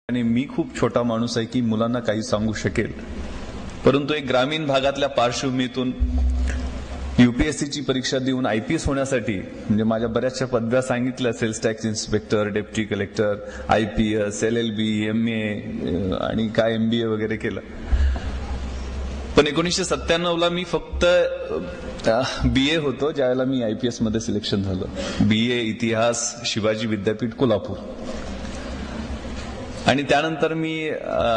आणि मी खूप छोटा माणूस आहे की मुलांना काही सांगू शकेल, परंतु एक ग्रामीण भागातल्या पार्श्वभूमीतून यूपीएससीची परीक्षा देऊन आयपीएस होण्यासाठी म्हणजे माझ्या बऱ्याचशा पदव्या सांगितल्या, sales tax inspector, deputy collector, IPS, LLB, MA आणि काय MBA वगैरे केलं. पण 1997 मी फक्त BA होतो ज्यावेळेला मी आयपीएस मध्ये सिलेक्शन झालं. BA इतिहास, शिवाजी विद्यापीठ, कोल्हापूर. आणि त्यानंतर मी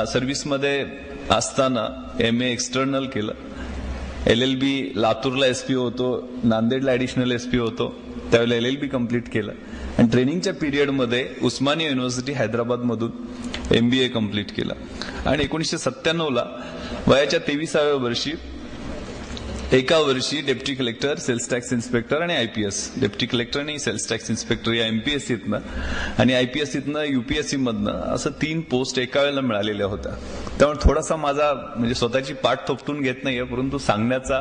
सर्व्हिसमध्ये असताना MA एक्सटर्नल केलं. LLB लातूरला SP होतो, नांदेडला ऍडिशनल SP होतो, त्यावेळेला LLB कंप्लीट केलं. आणि ट्रेनिंगच्या पिरियडमध्ये उस्मानिया युनिव्हर्सिटी हैदराबाद मधून MBA कंप्लीट केलं. आणि 1997 वयाच्या 23व्या वर्षी एका वर्षी deputy collector, sales tax inspector आणि आयपीएस, डेप्टी कलेक्टर आणि सेल्स टॅक्स इन्स्पेक्टर या MPSCतनं आणि IPSCतनं UPSC मधनं असं 3 पोस्ट एका वेळेला मिळालेल्या होत्या. त्यामुळे थोडासा माझा म्हणजे स्वतःची पाठ थोपटून घेत नाहीये, परंतु सांगण्याचा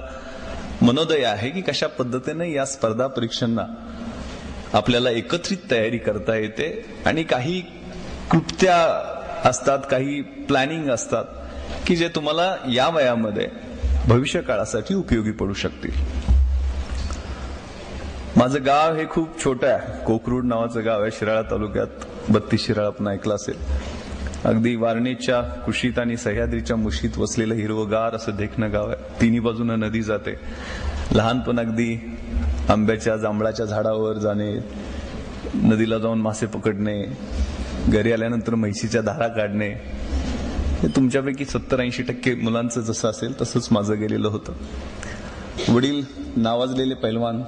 मनोदय आहे की कशा पद्धतीने या स्पर्धा परीक्षांना आपल्याला एकत्रित तयारी करता येते आणि काही क्लुप्त्या असतात, काही प्लॅनिंग असतात की जे तुम्हाला या वयामध्ये भविष्य काळासाठी उपयोगी पडू शकतील. माझं गाव हे खूप छोटं आहे. कोकरूड नावाचं गाव आहे शिराळा तालुक्यात. 32 शिराळा पण ऐकलं असेल. अगदी वारणेच्या कुशीत आणि सह्याद्रीच्या मुशीत वसलेलं हिरवगार असं देखणं गाव आहे. तिन्ही बाजूनं नदी जाते. लहानपण अगदी आंब्याच्या जांभळाच्या झाडावर जाणे, नदीला जाऊन मासे पकडणे, घरी आल्यानंतर म्हैशीच्या धारा काढणे, हे तुमच्यापैकी 70-80% मुलांचं जसं असेल तसंच माझं गेलेलं होतं. वडील नावाजलेले पैलवान,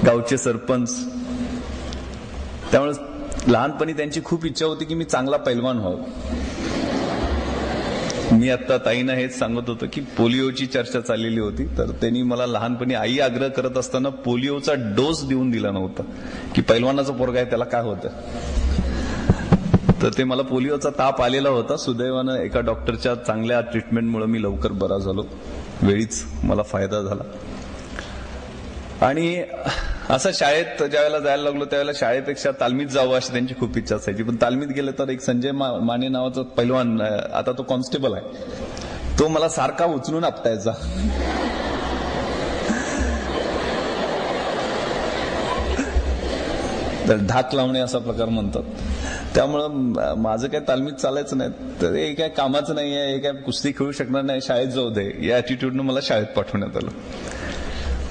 गावचे सरपंच, त्यामुळे लहानपणी त्यांची खूप इच्छा होती की मी चांगला पैलवान व्हावं. मी आता ताईंना हेच सांगत होतो की पोलिओची चर्चा चाललेली होती, तर त्यांनी मला लहानपणी आई आग्रह करत असताना पोलिओचा डोस देऊन दिला नव्हता की पैलवानाचा पोरगा आहे त्याला काय होतं. तर ते मला पोलिओचा ताप आलेला होता. सुदैवानं एका डॉक्टरच्या चांगल्या ट्रीटमेंटमुळे मी लवकर बरा झालो. वेळीच मला फायदा झाला. आणि असं शाळेत ज्यावेळेला जायला लागलो त्यावेळेला शाळेपेक्षा तालमीत जावं अशी त्यांची खूप इच्छा असायची. पण तालमीत गेलं तर एक संजय माने नावाचा पैलवान, आता तो कॉन्स्टेबल आहे, तो मला सारखा उचलून आपटायचा. धाक लावणे असा प्रकार म्हणतात. त्यामुळं माझं काय तालमीत चालायचं नाही. तर हे काय कामाचं नाही आहे, हे काय कुस्ती खेळू शकणार नाही, शाळेत जाऊ दे या ऍटिट्यूडनं मला शाळेत पाठवण्यात आलं.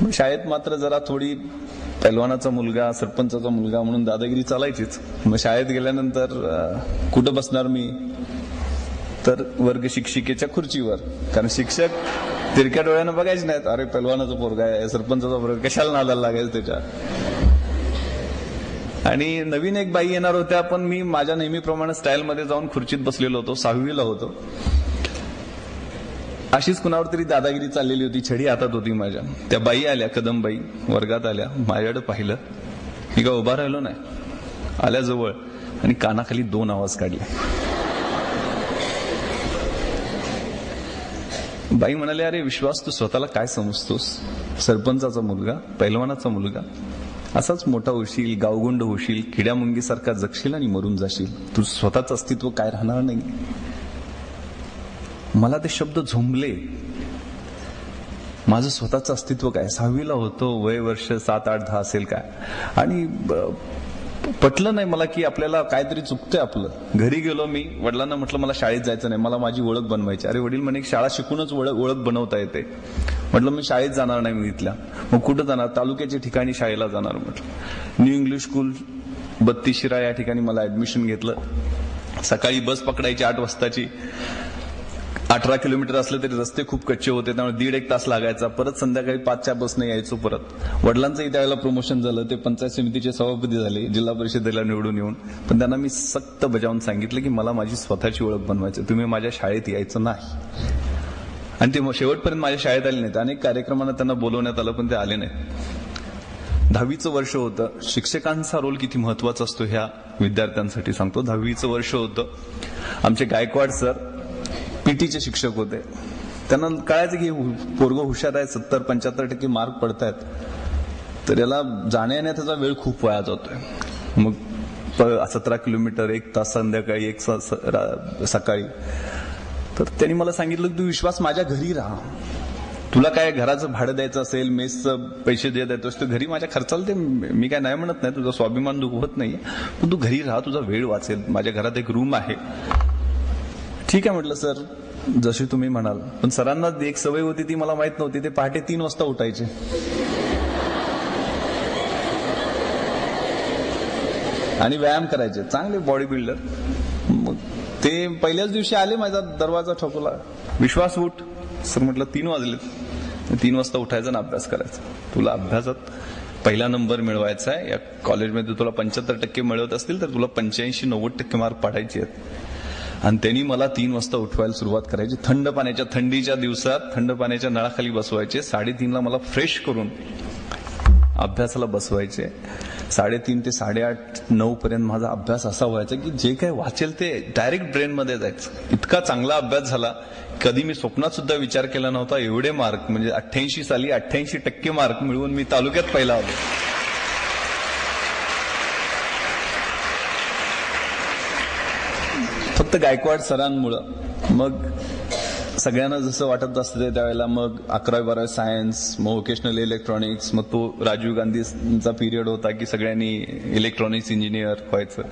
मग शाळेत मात्र जरा थोडी पैलवानाचा मुलगा, सरपंचाचा मुलगा म्हणून दादागिरी चालायचीच. मग शाळेत गेल्यानंतर कुठं बसणार मी, तर वर्ग शिक्षिकेच्या खुर्चीवर. कारण शिक्षक तिरक्या डोळ्यानं बघायचे नाहीत, अरे पैलवानाचा पोरगा आहे, सरपंचाचा पोरगा, कशाला नादाला लागायचं त्याच्या. आणि नवीन एक बाई येणार होत्या, पण मी माझ्या नेहमीप्रमाणे स्टाईलमध्ये जाऊन खुर्चीत बसलेलो होतो. 6वीला होतो. अशीच कुणावर तरी दादागिरी चाललेली होती, छडी हातात होती माझ्या. त्या बाई आल्या, कदमबाई वर्गात आल्या, माझ्याकडे पाहिलं, मी का उभा राहिलो नाही, आल्या जवळ आणि कानाखाली 2 आवाज काढले. बाई म्हणाले, अरे विश्वास, तू स्वतःला काय समजतोस? सरपंचाचा मुलगा, पैलवानाचा मुलगा, असाच मोठा होशील, गावगुंड होशील, किड्यामुंगीसारखा जगशील आणि मरून जाशील. तू स्वतःच अस्तित्व काय राहणार नाही. मला ते शब्द झोंबले. माझं स्वतःचं अस्तित्व काय? 6वीला होतो, वय वर्ष 7, 8, 10 असेल काय. आणि पटलं नाही मला की आपल्याला काहीतरी चुकतंय आपलं. घरी गेलो मी, वडिलांना म्हटलं मला शाळेत जायचं नाही, मला माझी ओळख बनवायची. अरे वडील म्हणे शाळा शिकूनच ओळख बनवता येते. म्हटलं मी शाळेत जाणार नाही मी इथल्या. मग कुठं जाणार? तालुक्याच्या ठिकाणी शाळेला जाणार म्हटलं. न्यू इंग्लिश स्कूल 32 शिराळा या ठिकाणी मला ऍडमिशन घेतलं. सकाळी बस पकडायची 8 वाजताची. 18 किलोमीटर असलं तरी रस्ते खूप कच्चे होते, त्यामुळे 1.5-1 तास लागायचा. परत संध्याकाळी 5च्या बसने यायचो परत. वडिलांचंही त्यावेळेला प्रमोशन झालं, ते पंचायत समितीचे सभापती झाले, जिल्हा परिषदेला निवडून येऊन. पण त्यांना मी सक्त बजावून सांगितलं की मला माझी स्वतःची ओळख बनवायची, तुम्ही माझ्या शाळेत यायचं नाही. आणि ते शेवटपर्यंत माझ्या शाळेत आले नाहीत. अनेक कार्यक्रमांना त्यांना बोलवण्यात आलं पण ते आले नाहीत. 10वीचं वर्ष होतं. शिक्षकांचा रोल किती महत्वाचा असतो ह्या विद्यार्थ्यांसाठी सांगतो. 10वीचं वर्ष होतं. आमचे गायकवाड सर पीटीचे शिक्षक होते. त्यांना कळायचं की पोरगं हुशार आहे, 70-75% मार्क पडतायत, तर याला जाण्या येण्याचा वेळ खूप वाया जातोय. मग 17 किलोमीटर, 1 तास संध्याकाळी, 1 सकाळी. तर त्यांनी मला सांगितलं की तू विश्वास माझ्या घरी राहा, तुला काय घराचं भाडं द्यायचं असेल, मेसचं पैसे जे देतोस ते घरी माझ्या खर्चाला ते मी काय नाही म्हणत नाही, तुझा स्वाभिमान दुखवत नाही, पण तू घरी राहा, तुझा वेळ वाचेल, माझ्या घरात एक रूम आहे. ठीक आहे म्हटलं सर, जशी तुम्ही म्हणाल. पण सरांना एक सवय होती ती मला माहित नव्हती, ते पहाटे 3 वाजता उठायचे आणि व्यायाम करायचे, चांगले बॉडी बिल्डर. मग ते पहिल्याच दिवशी आले, माझा दरवाजा ठोकला, विश्वास उठ. सर म्हटलं 3 वाजलेत. 3 वाजता उठायचं ना अभ्यास करायचा, तुला अभ्यासात पहिला नंबर मिळवायचा आहे, या कॉलेजमध्ये तुला 75% मिळवत असतील तर तुला 85-90% मार्क पाडायचे आहेत. आणि त्यांनी मला 3 वाजता उठवायला सुरुवात करायची. थंडीच्या दिवसात थंड पाण्याच्या नळाखाली बसवायचे. 3:30ला मला फ्रेश करून अभ्यासाला बसवायचे. 3:30 ते 8:30-9 पर्यंत माझा अभ्यास असा व्हायचा की जे काही वाचेल ते डायरेक्ट ब्रेन मध्ये जायचं. इतका चांगला अभ्यास झाला, कधी मी स्वप्नात सुद्धा विचार केला नव्हता एवढे मार्क, म्हणजे 88 साली 88% मार्क मिळवून मी तालुक्यात पहिला आलो. फक्त गायकवाड सरांमुळं. मग सगळ्यांना जसं वाटत असतं त्यावेळेला मग 11वी-12वी सायन्स, मग व्होकेशनल इलेक्ट्रॉनिक्स, मग तो राजीव गांधींचा पिरियड होता की सगळ्यांनी इलेक्ट्रॉनिक्स इंजिनियर व्हायचं.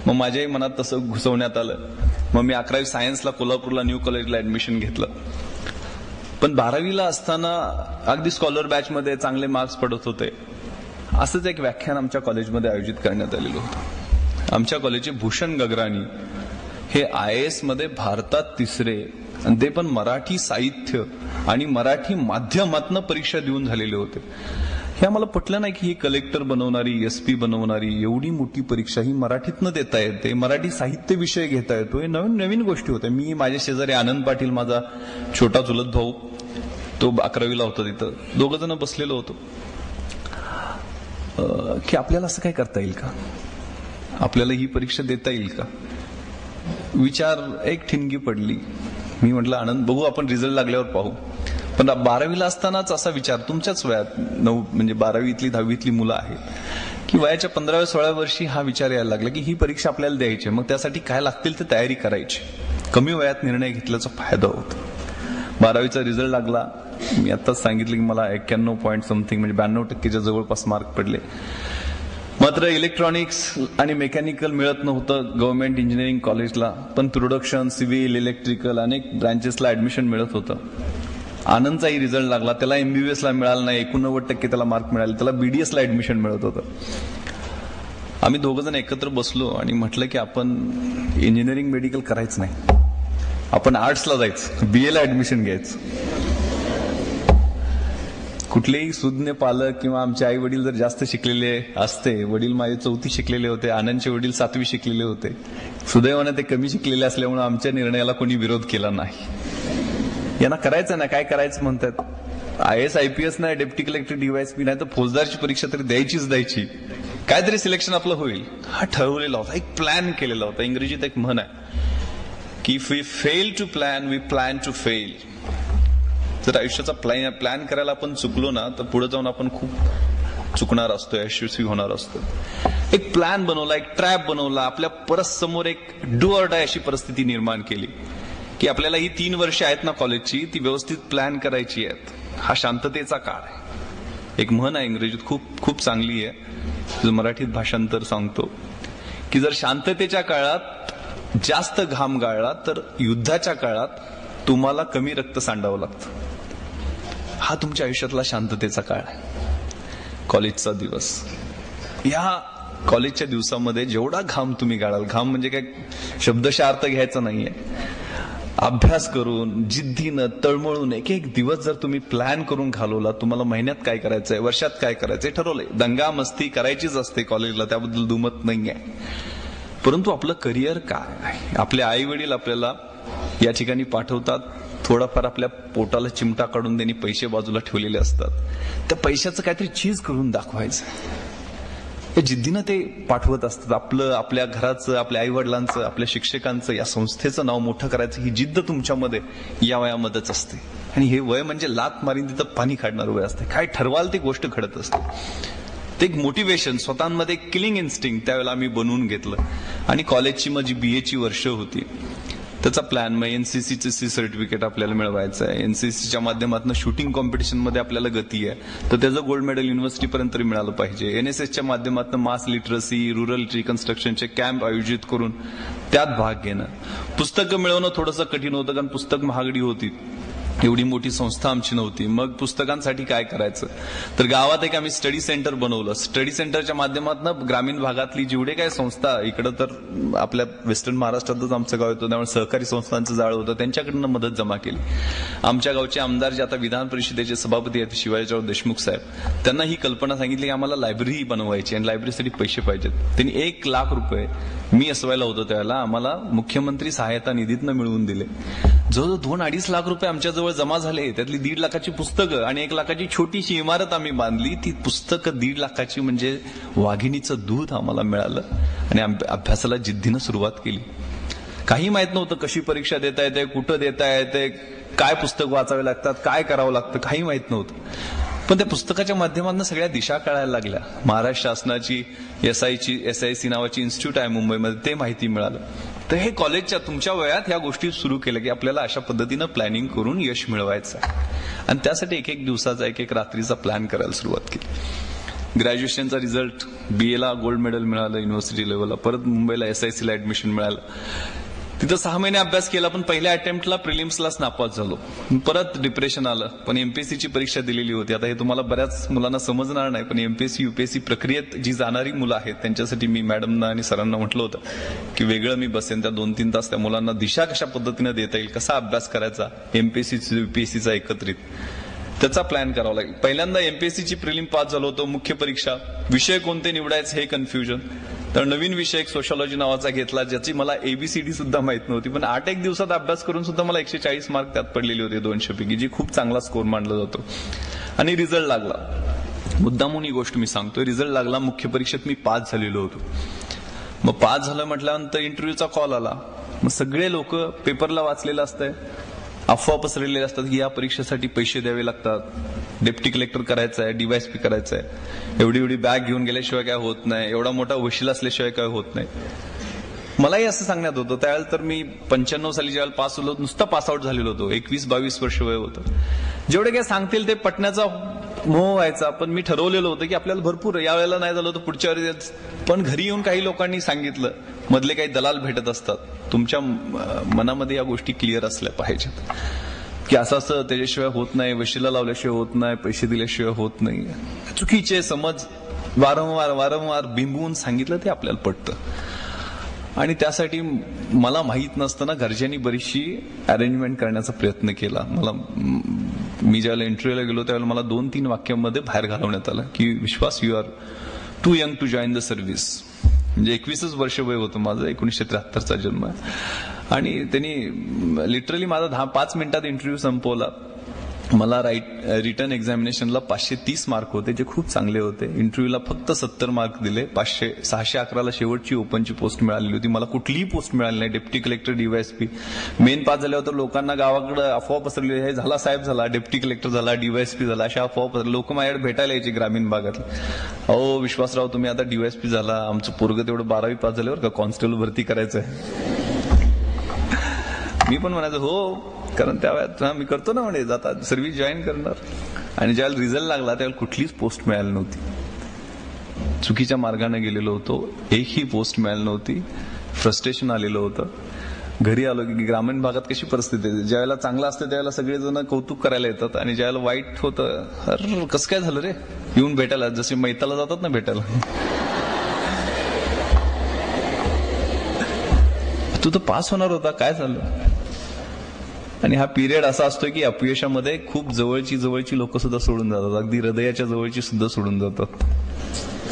मग माझ्याही मनात तसं घुसवण्यात आलं. मग मी 11वी सायन्सला कोल्हापूरला न्यू कॉलेजला ऍडमिशन घेतलं. पण 12वीला असताना अगदी स्कॉलर बॅचमध्ये चांगले मार्क्स पडत होते. असंच एक व्याख्यान आमच्या कॉलेजमध्ये आयोजित करण्यात आलेलं होतं. आमच्या कॉलेजचे भूषण गगराणी हे IAS मध्ये भारतात 3रे, आणि ते पण मराठी साहित्य आणि मराठी माध्यमातनं परीक्षा देऊन झालेले होते. हे आम्हाला पटलं नाही की ही कलेक्टर बनवणारी, SP बनवणारी एवढी मोठी परीक्षा ही मराठीतनं देता येते, मराठी साहित्य विषय घेता येतो, हे नवीन नवीन गोष्टी होत्या. मी, माझे शेजारी आनंद पाटील, माझा छोटा चुलत भाऊ, तो 11वीला होता, तिथं 2 जण बसलेलो होतो. की आपल्याला असं काय करता येईल का, आपल्याला ही परीक्षा देता येईल का, विचार एक ठिणगी पडली. मी म्हटलं आनंद, बघू आपण रिझल्ट लागल्यावर पाहू. पण 12वीला असतानाच असा विचार, तुमच्याच वयात 9 म्हणजे 12वीतली 10वीतली मुलं आहेत, की वयाच्या 15व्या-16व्या वर्षी हा विचार यायला लागला की ही परीक्षा आपल्याला द्यायची, मग त्यासाठी काय लागतील ते तयारी करायची. कमी वयात निर्णय घेतल्याचा फायदा होतो. 12वीचा रिझल्ट लागला. मी आताच सांगितलं की मला 91 पॉईंट समथिंग म्हणजे 92%च्या जवळपास मार्क पडले. मात्र इलेक्ट्रॉनिक्स आणि मेकॅनिकल मिळत नव्हतं गव्हर्नमेंट इंजिनिअरिंग कॉलेजला, पण प्रोडक्शन, सिव्हिल, इलेक्ट्रिकल अनेक ब्रांचेसला ऍडमिशन मिळत होतं. आनंदचाही रिझल्ट लागला, त्याला MBBS ला मिळाला नाही, 89% त्याला मार्क मिळाले, त्याला BDS ला ऍडमिशन मिळत होतं. आम्ही 2 जण एकत्र बसलो आणि म्हटलं की आपण इंजिनिअरिंग मेडिकल करायचं नाही, आपण आर्ट्सला जायचं, BA ला ऍडमिशन घ्यायचं. कुठलेही सुज्ञ पालक किंवा आमचे आई वडील जर जास्त शिकलेले असते, वडील माझे 4थी शिकलेले होते, आनंदचे वडील 7वी शिकलेले होते, सुदैवाने ते कमी शिकलेले असल्यामुळे आमच्या निर्णयाला कोणी विरोध केला नाही. यांना करायचं ना, काय करायचं म्हणतात, IAS IPS नाही, डेप्टी कलेक्टर DYSP नाही तर फौजदारची परीक्षा तरी द्यायची, काहीतरी सिलेक्शन आपलं होईल, हा ठरवलेला होता, एक प्लॅन केलेला होता. इंग्रजीत एक म्हण आहे की if we fail to plan we plan to fail. जर आयुष्याचा प्लॅन करायला आपण चुकलो ना तर पुढे जाऊन आपण खूप चुकणार असतो, यशस्वी होणार असतो. एक प्लॅन बनवला, एक ट्रॅप बनवला, आपल्या परस्समोर एक डू ऑर डाय अशी परिस्थिती निर्माण केली की आपल्याला ही 3 वर्ष आहेत ना कॉलेजची, ती व्यवस्थित प्लॅन करायची आहेत. हा शांततेचा काळ आहे. एक म्हण आहे इंग्रजीत, खूप खूप चांगली आहे, मराठीत भाषांतर सांगतो की जर शांततेच्या काळात जास्त घाम गाळला तर युद्धाच्या काळात तुम्हाला कमी रक्त सांडावं लागतं. हा तुमच्या आयुष्यातला शांततेचा काळ आहे, कॉलेजचा दिवस. या कॉलेजच्या दिवसामध्ये जेवढा घाम तुम्ही गाळाल, घाम म्हणजे काय शब्दशः अर्थ घ्यायचा नाहीये, अभ्यास करून, जिद्दीनं, तळमळून एक एक दिवस जर तुम्ही प्लॅन करून घालवला, तुम्हाला महिन्यात काय करायचंय, वर्षात काय करायचंय ठरवलंय. दंगा मस्ती करायचीच असते कॉलेजला, त्याबद्दल दुमत नाहीये, परंतु आपलं करिअर काय आहे. आपले आई वडील आपल्याला या ठिकाणी पाठवतात, थोडाफार आपल्या पोटाला चिमटा काढून त्यांनी पैसे बाजूला ठेवलेले असतात, त्या पैशाचं काहीतरी चीज करून दाखवायचं, या जिद्दीनं ते पाठवत असतात. आपलं, आपल्या घराचं, आपल्या आई वडिलांचं, आपल्या शिक्षकांचं, या संस्थेचं नाव मोठं करायचं ही जिद्द तुमच्यामध्ये या वयामध्येच असते. आणि हे वय म्हणजे लात मारीन तिथं पाणी काढणारं वय असते, काय ठरवाल ती गोष्ट घडत असते. ते एक मोटिवेशन, स्वतःमध्ये किलिंग इन्स्टिंक्ट त्यावेळेला आम्ही बनवून घेतलं. आणि कॉलेजची माझी BA वर्ष होती, त्याचा प्लॅन मग NCCचं C सर्टिफिकेट आपल्याला मिळवायचं आहे. NCCच्या माध्यमातून शूटिंग कॉम्पिटिशनमध्ये आपल्याला गती आहे, तर त्याचं गोल्ड मेडल युनिव्हर्सिटीपर्यंत मिळालं पाहिजे. NSSच्या माध्यमातून मास लिटरसी, रुरल रिकन्स्ट्रक्शनचे कॅम्प आयोजित करून त्यात भाग घेणं. पुस्तकं मिळवणं थोडंसं कठीण होतं, कारण पुस्तक महागडी होती, एवढी मोठी संस्था आमची नव्हती. मग पुस्तकांसाठी काय करायचं, तर गावात एक आम्ही स्टडी सेंटर बनवलं. स्टडी सेंटरच्या माध्यमातून ग्रामीण भागातली जेवढे काय संस्था, इकडं तर आपल्या वेस्टर्न महाराष्ट्रातच आमचं गाव होतं, त्यामुळे सहकारी संस्थांचं जाळं होतं, त्यांच्याकडनं मदत जमा केली. आमच्या गावचे आमदार जे आता विधान परिषदेचे सभापती आहेत शिवाजीराव देशमुख साहेब, त्यांना ही कल्पना सांगितली की आम्हाला लायब्ररी बनवायची आणि लायब्ररीसाठी पैसे पाहिजेत. त्यांनी 1 लाख रुपये, मी असवायला होतो त्यावेळेला, आम्हाला मुख्यमंत्री सहायता निधीतनं मिळवून दिले. जवळजवळ 2-2.5 लाख रुपये आमच्याजवळ जमा झाले. त्यातली 1.5 लाखाची पुस्तकं आणि 1 लाखाची छोटीशी इमारत आम्ही बांधली. ती पुस्तकं 1.5 लाखाची म्हणजे वाघिणीचं दूध आम्हाला मिळालं आणि अभ्यासाला जिद्दीनं सुरुवात केली. काही माहित नव्हतं, कशी परीक्षा देता येते, कुठं देता येते, काय पुस्तक वाचावे लागतात, काय करावं लागतं, काही माहित नव्हतं. पण त्या पुस्तकाच्या माध्यमातून सगळ्या दिशा कळायला लागल्या. महाराष्ट्र शासनाची SIC नावाची इन्स्टिट्यूट आहे मुंबईमध्ये, ते माहिती मिळालं. तर हे कॉलेजच्या तुमच्या वयात ह्या गोष्टी सुरू केल्या की आपल्याला अशा पद्धतीनं प्लॅनिंग करून यश मिळवायचं आहे. आणि त्यासाठी एक दिवसाचा, एक रात्रीचा प्लॅन करायला सुरुवात केली. ग्रॅज्युएशनचा रिझल्ट, BA ला गोल्ड मेडल मिळालं युनिव्हर्सिटी लेवलला, परत मुंबईला SIC ला ऍडमिशन मिळालं. तिथं 6 महिने अभ्यास केला, पण पहिल्या अटेम्प्टला प्रिलिम्सलाच नापास झालो. परत डिप्रेशन आलं. पण MPSCची परीक्षा दिलेली होती. आता हे तुम्हाला बऱ्याच मुलांना समजणार नाही, पण MPSC UPSC प्रक्रियेत जी जाणारी मुलं आहेत त्यांच्यासाठी मी मॅडमना आणि सरांना म्हटलं होतं की वेगळं मी बसेन त्या 2-3 तास, त्या मुलांना दिशा कशा पद्धतीने देता येईल, कसा अभ्यास करायचा MPSC UPSCचा एकत्रित, त्याचा प्लॅन करावा लागेल. पहिल्यांदा MPSCची प्रिलिम पास झालो होतो. मुख्य परीक्षा, विषय कोणते निवडायचे हे कन्फ्युजन. तर नवीन विषय एक सोशॉलॉजी नावाचा घेतला, ज्याची मला ABCD सुद्धा माहित नव्हती, पण 8 दिवसात अभ्यास करून सुद्धा मला 140 मार्क त्यात पडलेले होते 200 पैकी, जी खूप चांगला स्कोर मानला जातो. आणि रिझल्ट लागला. मुद्दामून ही गोष्ट मी सांगतोय, रिझल्ट लागला. मुख्य परीक्षेत मी पास झालेलो होतो. मग पास झालं म्हटल्यानंतर इंटरव्ह्यूचा कॉल आला. मग सगळे लोक पेपरला वाचलेलं असतंय, अफवा पसरलेले असतात की या परीक्षेसाठी पैसे द्यावे लागतात, डेप्टी कलेक्टर करायचं आहे, DYSP करायचं आहे, एवढी बॅग घेऊन गेल्याशिवाय काय होत नाही, एवढा मोठा वशील असल्याशिवाय काय होत नाही. मलाही असं सांगण्यात होतं. त्यावेळेला तर मी 95 साली ज्यावेळेला पास होलो, नुसता पासआउट झालेलो होतो, 21-22 वर्ष वय होतं. जेवढे काय सांगतील ते पटण्याचा मोह व्हायचा. पण मी ठरवलेलं होतं की आपल्याला भरपूर, यावेळेला नाही झालं तर पुढच्या वेळेस. पण घरी येऊन काही लोकांनी सांगितलं, मधले काही दलाल भेटत असतात, तुमच्या मनामध्ये या गोष्टी क्लिअर असल्या पाहिजेत की असं त्याच्याशिवाय होत नाही, वशिला लावल्याशिवाय होत नाही, पैसे दिल्याशिवाय होत नाही. चुकीचे समज वारंवार बिंबवून सांगितलं ते आपल्याला पटतं. आणि त्यासाठी मला माहीत नसताना घरच्यांनी बरीचशी अरेंजमेंट करण्याचा प्रयत्न केला. मी ज्यावेळेला इंटरव्ह्यूला गेलो त्यावेळेला मला 2-3 वाक्यांमध्ये बाहेर घालवण्यात आलं की विश्वास, you R to young to join the service. म्हणजे 21 वर्ष वय होतं माझं, 1973चा जन्म आहे. आणि त्यांनी लिटरली माझा 5 मिनिटात इंटरव्ह्यू संपवला. मला रिटर्न एक्झामिनेशनला 530 मार्क होते, जे खूप चांगले होते. इंटरव्ह्यूला फक्त 70 मार्क दिले. 611ला शेवटची ओपनची पोस्ट मिळालेली होती. मला कुठलीही पोस्ट मिळाली नाही. Deputy collector, DYSP. Main pass झाल्यावर लोकांना गावाकडे अफवा पसरली, हे झाला साहेब झाला, डेप्टी कलेक्टर झाला, DYSP झाला, अशा अफवा पसरल्या. लोक माझ्याकडे भेटायला यायचे ग्रामीण भागात. अहो विश्वासराव, तुम्ही आता DYSP झाला, आमचं पोरगं तेवढं 12वी पास झाल्यावर का कॉन्स्टेबल भरती करायचंय. मी पण म्हणायचं हो, कारण त्या वेळात मी करतो ना म्हणे, जाता सर्व्हिस जॉईन करणार. आणि ज्यावेळेला रिझल्ट लागला त्यावेळेला कुठलीच पोस्ट मिळाली नव्हती. चुकीच्या मार्गाने गेलेलो होतो, एकही पोस्ट मिळाली नव्हती. फ्रस्ट्रेशन आलेलं होतं. घरी आलो की ग्रामीण भागात कशी परिस्थिती आहे, ज्यावेळेला चांगलं असतं त्यावेळेला सगळेजण कौतुक करायला येतात, आणि ज्यावेळेला वाईट होतं, अरे कसं काय झालं रे, येऊन भेटायला, जसे मैताला जातात ना भेटायला, तू तर पास होणार होता, काय झालं. आणि हा पिरियड असा असतो की अपयशामध्ये खूप जवळची लोक सुद्धा सोडून जातात, अगदी हृदयाच्या जवळची सुद्धा सोडून जातात,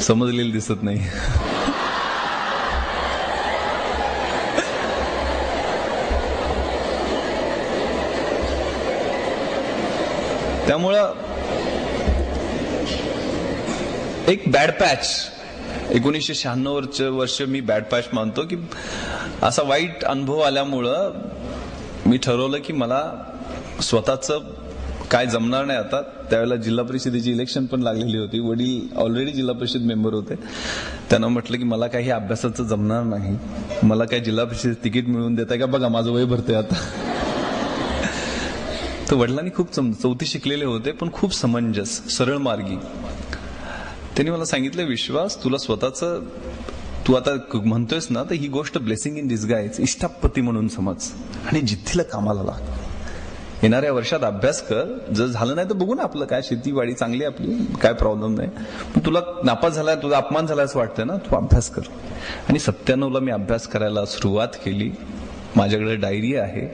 समजलेलं दिसत नाही. त्यामुळं एक बॅड पॅच, 1996 वर्ष मी बॅड पॅच मानतो की असा वाईट अनुभव आल्यामुळं मी ठरवलं की मला स्वतःच काय जमणार नाही आता. त्यावेळेला जिल्हा परिषदेची इलेक्शन पण लागलेली होती. वडील ऑलरेडी जिल्हा परिषद मेंबर होते. त्यांना म्हटलं की मला काही अभ्यासाचं जमणार नाही, मला काय जिल्हा परिषद तिकीट मिळवून देताय का, बघा माझं वय भरते आता. तर वडिलांनी खूप चौथी शिकलेले होते, पण खूप समंजस, सरळ मार्गी. त्यांनी मला सांगितलं, विश्वास, तुला स्वतःचं, तू आता म्हणतोयस ना, तर ही गोष्ट ब्लेसिंग इन डिस्गाइज, इष्टापत्ती म्हणून समज आणि जिद्दीला कामाला लाग. येणाऱ्या वर्षात अभ्यास कर, जर झालं नाही तर बघू ना, आपलं काय शेतीवाडी चांगली आपली, काय प्रॉब्लेम नाही. पण तुला नापास झालाय, तुझा अपमान झालाय असं वाटतंय ना, तू अभ्यास कर. आणि 97ला मी अभ्यास करायला सुरुवात केली. माझ्याकडे डायरी आहे.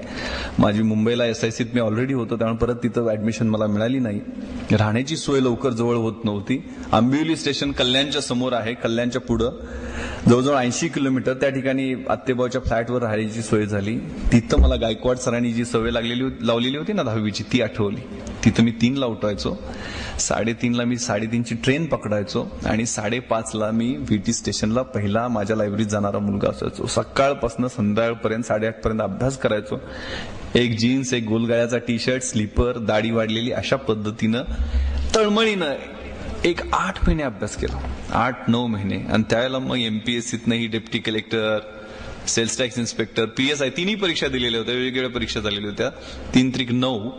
माझी मुंबईला SICत मी ऑलरेडी होतो, त्यामुळे परत तिथं ऍडमिशन मला मिळाली नाही. राहण्याची सोय लवकर जवळ होत नव्हती. आंबिवली स्टेशन कल्याणच्या समोर आहे, कल्याणच्या पुढं जवळजवळ 80 किलोमीटर. त्या ठिकाणी आत्तेभाऊच्या फ्लॅटवर राहायची सोय झाली. तिथं मला गायकवाड सरांनी जी सवय लावलेली होती ना 10वीची, ती आठवली. तिथं मी 3ला उठायचो, 3:30ला मी 3:30ची ट्रेन पकडायचो आणि 5:30ला मी VT स्टेशनला पहिला माझ्या लायब्ररीत जाणारा मुलगा असायचो. सकाळपासून संध्याकाळपर्यंत 8:30 पर्यंत अभ्यास करायचो. एक जीन्स, एक गोलगाळ्याचा टी-शर्ट, स्लीपर, दाढी वाढलेली, अशा पद्धतीनं तळमळीनं एक 8 महिने अभ्यास केला. 8-9 महिने. आणि त्यावेळेला मग MPSCतनंही deputy collector, sales tax inspector, PSI तिन्ही परीक्षा दिलेल्या होत्या, वेगवेगळ्या परीक्षा झालेल्या होत्या. 3-3-9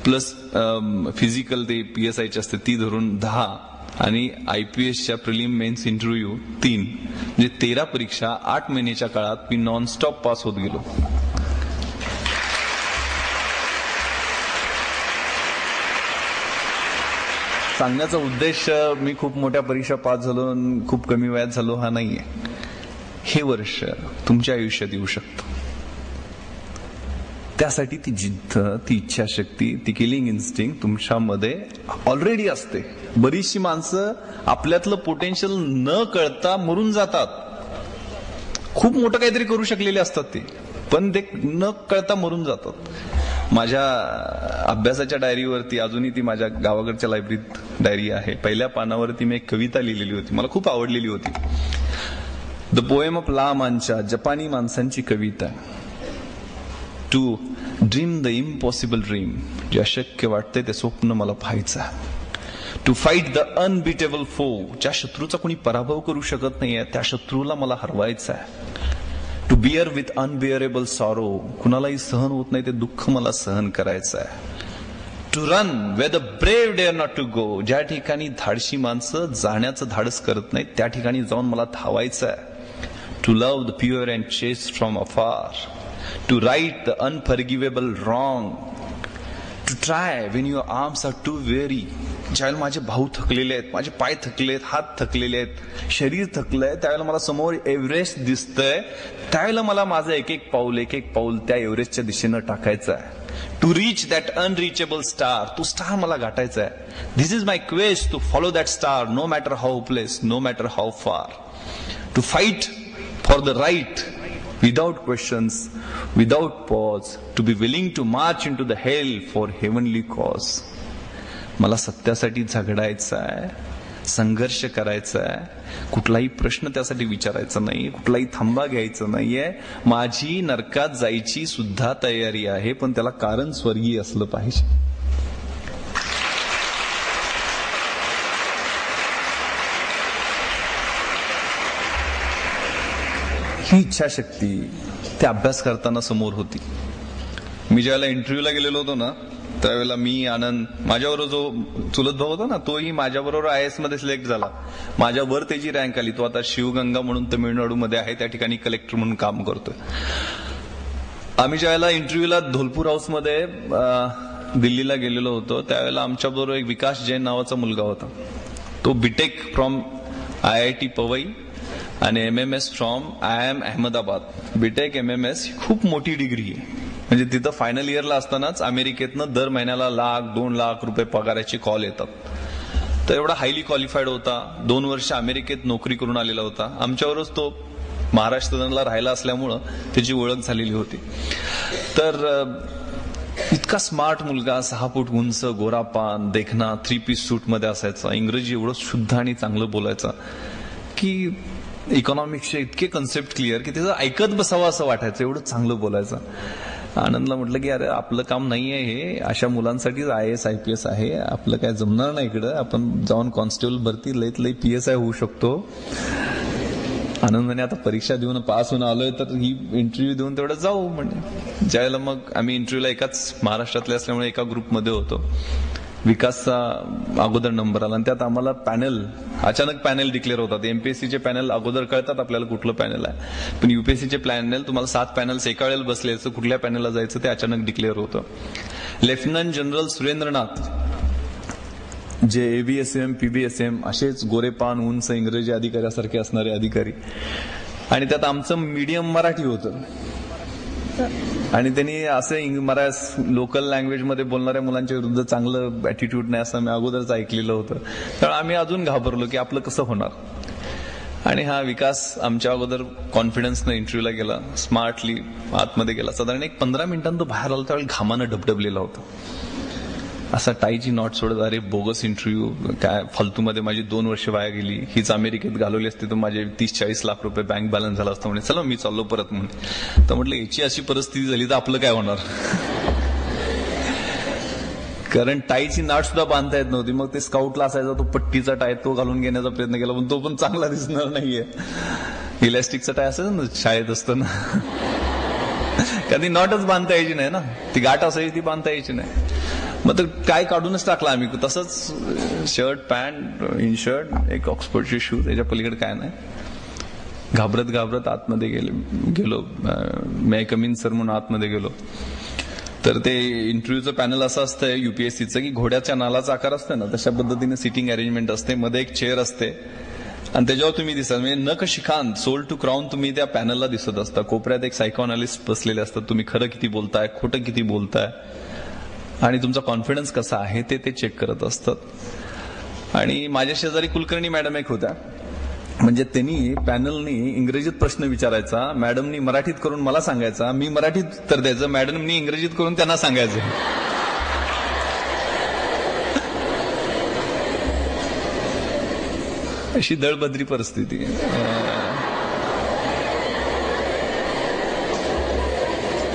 प्लस फिजिकल ते PSIची असते ती धरून 10 आणि IPSच्या प्रिलिम मेन्स इंटरव्ह्यू 3, म्हणजे 13 परीक्षा 8 महिन्याच्या काळात मी नॉनस्टॉप पास होत गेलो. सांगण्याचा उद्देश मी खूप मोठ्या परीक्षा पास झालो, खूप कमी वयात झालो हा नाहीये. हे वर्ष तुमच्या आयुष्यात येऊ शकतं. त्यासाठी ती जिद्द, ती इच्छाशक्ती, ती किलिंग इन्स्टिंक्ट तुमच्यामध्ये ऑलरेडी असते. बरीचशी माणसं आपल्यातलं पोटेन्शियल न कळता मरून जातात. खूप मोठं काहीतरी करू शकलेले असतात ते, पण ते न कळता मरून जातात. माझ्या अभ्यासाच्या डायरीवरती, अजूनही ती माझ्या गावाकडच्या लायब्ररीत डायरी आहे, पहिल्या पानावरती मी एक कविता लिहिलेली होती, मला खूप आवडलेली होती. द पोएम ऑफ ला मांचा, जपानी माणसांची कविता. To dream the impossible dream, जे अशक्य वाटतंय ते स्वप्न मला पाहायचं. टू फाईट द अनबिटेबल फो, ज्या शत्रूचा कोणी पराभव करू शकत नाहीये त्या शत्रूला मला हरवायचं आहे. To beer with unbearable sorrow, कुणालाही सहन होत नाही ते दुःख मला सहन करायचं आहे. To run where the brave dare not to go, ज्या ठिकाणी धाडशी माणसं जाण्याचं धाडस करत नाहीत त्या ठिकाणी जाऊन मला धावायचं आहे. To love the pure and chaste from afar, to right the unforgivable wrong, to try when your arms are too weary. ज्यावेळेला माझे भाऊ थकलेले आहेत, माझे पाय थकले आहेत, हात थकलेले आहेत, शरीर थकलंय, त्यावेळेला मला समोर एव्हरेस्ट दिसतंय, त्यावेळेला मला माझं एक एक पाऊल त्या एव्हरेस्टच्या दिशेनं टाकायचं आहे. To reach that unreachable star, तो स्टार मला गाठायचा आहे. दिस is my quest, to follow that star no matter how hopeless, no matter how फार. To fight for the right without questions, without pause, to be willing to march into the hell for heavenly cause. मला सत्यासाठी झगडायचं आहे, संघर्ष करायचा आहे, कुठलाही प्रश्न त्यासाठी विचारायचा नाही, कुठलाही थांबा घ्यायचा नाहीये. माझी नरकात जायची सुद्धा तयारी आहे, पण त्याला कारण स्वर्गीय असलं पाहिजे. ही इच्छाशक्ती त्या अभ्यास करताना समोर होती. मी ज्यावेळेला इंटरव्ह्यूला गेलेलो होतो ना, त्यावेळेला मी, आनंद, माझ्याबरोबर जो चुलत भाऊ होता ना, तोही माझ्याबरोबर IAS मध्ये सिलेक्ट झाला. माझ्यावर त्याची रँक आली. तो आता शिवगंगा म्हणून तमिळनाडूमध्ये आहे, त्या ठिकाणी कलेक्टर म्हणून काम करतोय. आम्ही ज्यावेळेला इंटरव्ह्यूला धोलपूर हाऊसमध्ये दिल्लीला गेलेलो होतो, त्यावेळेला आमच्याबरोबर एक विकास जैन नावाचा मुलगा होता. तो बीटेक फ्रॉम IIT पवई आणि MMS from IIM Ahmedabad. BTech MMS ही खूप मोठी डिग्री आहे. म्हणजे तिथं फायनल इयरला असतानाच अमेरिकेतनं दर महिन्याला $1,00,000-2 लाख रुपये पगाराचे कॉल येतात. तर एवढा हायली क्वालिफाईड होता. 2 वर्ष अमेरिकेत नोकरी करून आलेला होता. आमच्यावरच तो महाराष्ट्राला राहिला असल्यामुळं त्याची ओळख झालेली होती. तर इतका स्मार्ट मुलगा, 6 फूट उंच, गोरापान, देखना, 3 पीस सूट मध्ये असायचा. इंग्रजी एवढं शुद्ध आणि चांगलं बोलायचा की इकॉनॉमिक्सचे इतके कन्सेप्ट क्लिअर की त्याचं ऐकत बसावं असं वाटायचं, एवढं चांगलं बोलायचं. आनंदला म्हटलं की अरे आपलं काम नाही आहे हे, अशा मुलांसाठीच IAS IPS आहे, आपलं काय जमणार नाही इकडं, आपण जाऊन कॉन्स्टेबल भरती लईत लई PSI होऊ शकतो. आनंदाने आता परीक्षा देऊन पास होऊन आलोय तर ही इंटरव्ह्यू देऊन तेवढं जाऊ म्हणजे. ज्यावेळेला मग आम्ही इंटरव्ह्यूला एकाच महाराष्ट्रातले असल्यामुळे एका ग्रुपमध्ये होतो. विकासचा अगोदर नंबर आला आणि त्यात आम्हाला पॅनल, अचानक पॅनल डिक्लेअर होतात. MPSCचे पॅनल अगोदर कळतात आपल्याला कुठलं पॅनल आहे, पण UPSCचे पॅनल तुम्हाला 7 पॅनल्स एका वेळेला बसले, कुठल्या पॅनलला जायचं ते अचानक डिक्लेअर होतं. लेफ्टनंट जनरल सुरेंद्रनाथ, जे ABSM PBSM असेच गोरेपान उंच इंग्रजी अधिकाऱ्यासारखे असणारे अधिकारी, आणि त्यात आमचं मीडियम मराठी होतं. आणि त्यांनी असं लोकल लँग्वेज मध्ये बोलणाऱ्या मुलांच्या विरुद्ध चांगलं ऍटिट्यूड नाही असं मी अगोदरच ऐकलेलं होतं. तर आम्ही अजून घाबरलो की आपलं कसं होणार. आणि हा विकास आमच्या अगोदर कॉन्फिडन्सनं इंटरव्ह्यूला गेला, स्मार्टली आतमध्ये गेला. साधारण एक 15 मिनिटांनी तो बाहेर आला, त्यावेळी घामानं डबडबलेला होता. असा टाईची नॉट सोडत, अरे बोगस इंटरव्ह्यू, काय फालतूमध्ये माझी 2 वर्ष वाया गेली, हीच अमेरिकेत घालवली असती तर माझे 30-40 लाख रुपये बँक बॅलन्स झाला असता. म्हणे चला मी चाललो परत म्हणे. तर म्हटलं याची अशी परिस्थिती झाली तर आपलं काय होणार. कारण टाईची नाट सुद्धा बांधता येत नव्हती. मग ते स्काउटला असायचा तो पट्टीचा टाय, तो घालून घेण्याचा प्रयत्न केला, पण तो पण चांगला दिसणार नाहीये. इलॅस्टिकचा टाय असायचा ना शाळेत असताना, कधी नॉटच बांधता यायची नाही ना, ती गाठ असायची ती बांधता यायची नाही. मग तर काय काढूनच टाकला आम्ही. तसंच शर्ट पॅन्ट इन शर्ट, एक ऑक्सफोर्डचे शूज, त्याच्या पलीकडे काय नाही. घाबरत घाबरत आतमध्ये गेलो. मे कम इन सर म्हणून आतमध्ये गेलो. तर ते इंटरव्ह्यूचं पॅनल असं असतं UPSCचं की घोड्याच्या नालाचा आकार असतो ना, तशा पद्धतीने सिटिंग अरेंजमेंट असते. मध्ये एक चेअर असते आणि त्याच्यावर तुम्ही दिसता, म्हणजे नख शिखांत सोल टू क्राऊन तुम्ही त्या पॅनलला दिसत असता. कोपऱ्यात एक सायकोअनालिस्ट बसलेले असतात. तुम्ही खरं किती बोलताय, खोटं किती बोलताय आणि तुमचा कॉन्फिडन्स कसा आहे ते चेक करत असतात. आणि माझ्या शेजारी कुलकर्णी मॅडम एक होत्या. म्हणजे त्यांनी पॅनलनी इंग्रजीत प्रश्न विचारायचा, मॅडमनी मराठीत करून मला सांगायचा, मी मराठीत उत्तर द्यायचं, मॅडमनी इंग्रजीत करून त्यांना सांगायचं. अशी दळबद्री परिस्थिती.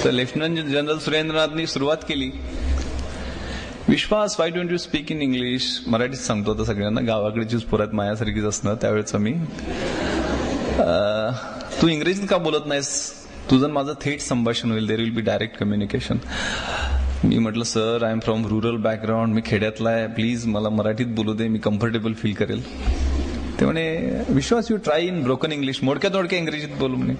तर लेफ्टनंट जनरल सुरेंद्रनाथनी सुरुवात केली. विश्वास, why don't you speak in English. मराठीत सांगतो आता सगळ्यांना, गावाकडचीच पोरात मायासारखीच असणार त्यावेळेस मी. तू इंग्रजीत का बोलत नाहीस, तुझं माझं थेट संभाषण होईल, there will be direct communication. मी म्हटलं sir, I am from rural background, मी खेड्यातला आहे, प्लीज मला मराठीत बोलू दे, मी कम्फर्टेबल फील करेल. ते म्हणे विश्वास you try in broken English, मोडक्या तोडक्या इंग्रजीत बोलू म्हणे.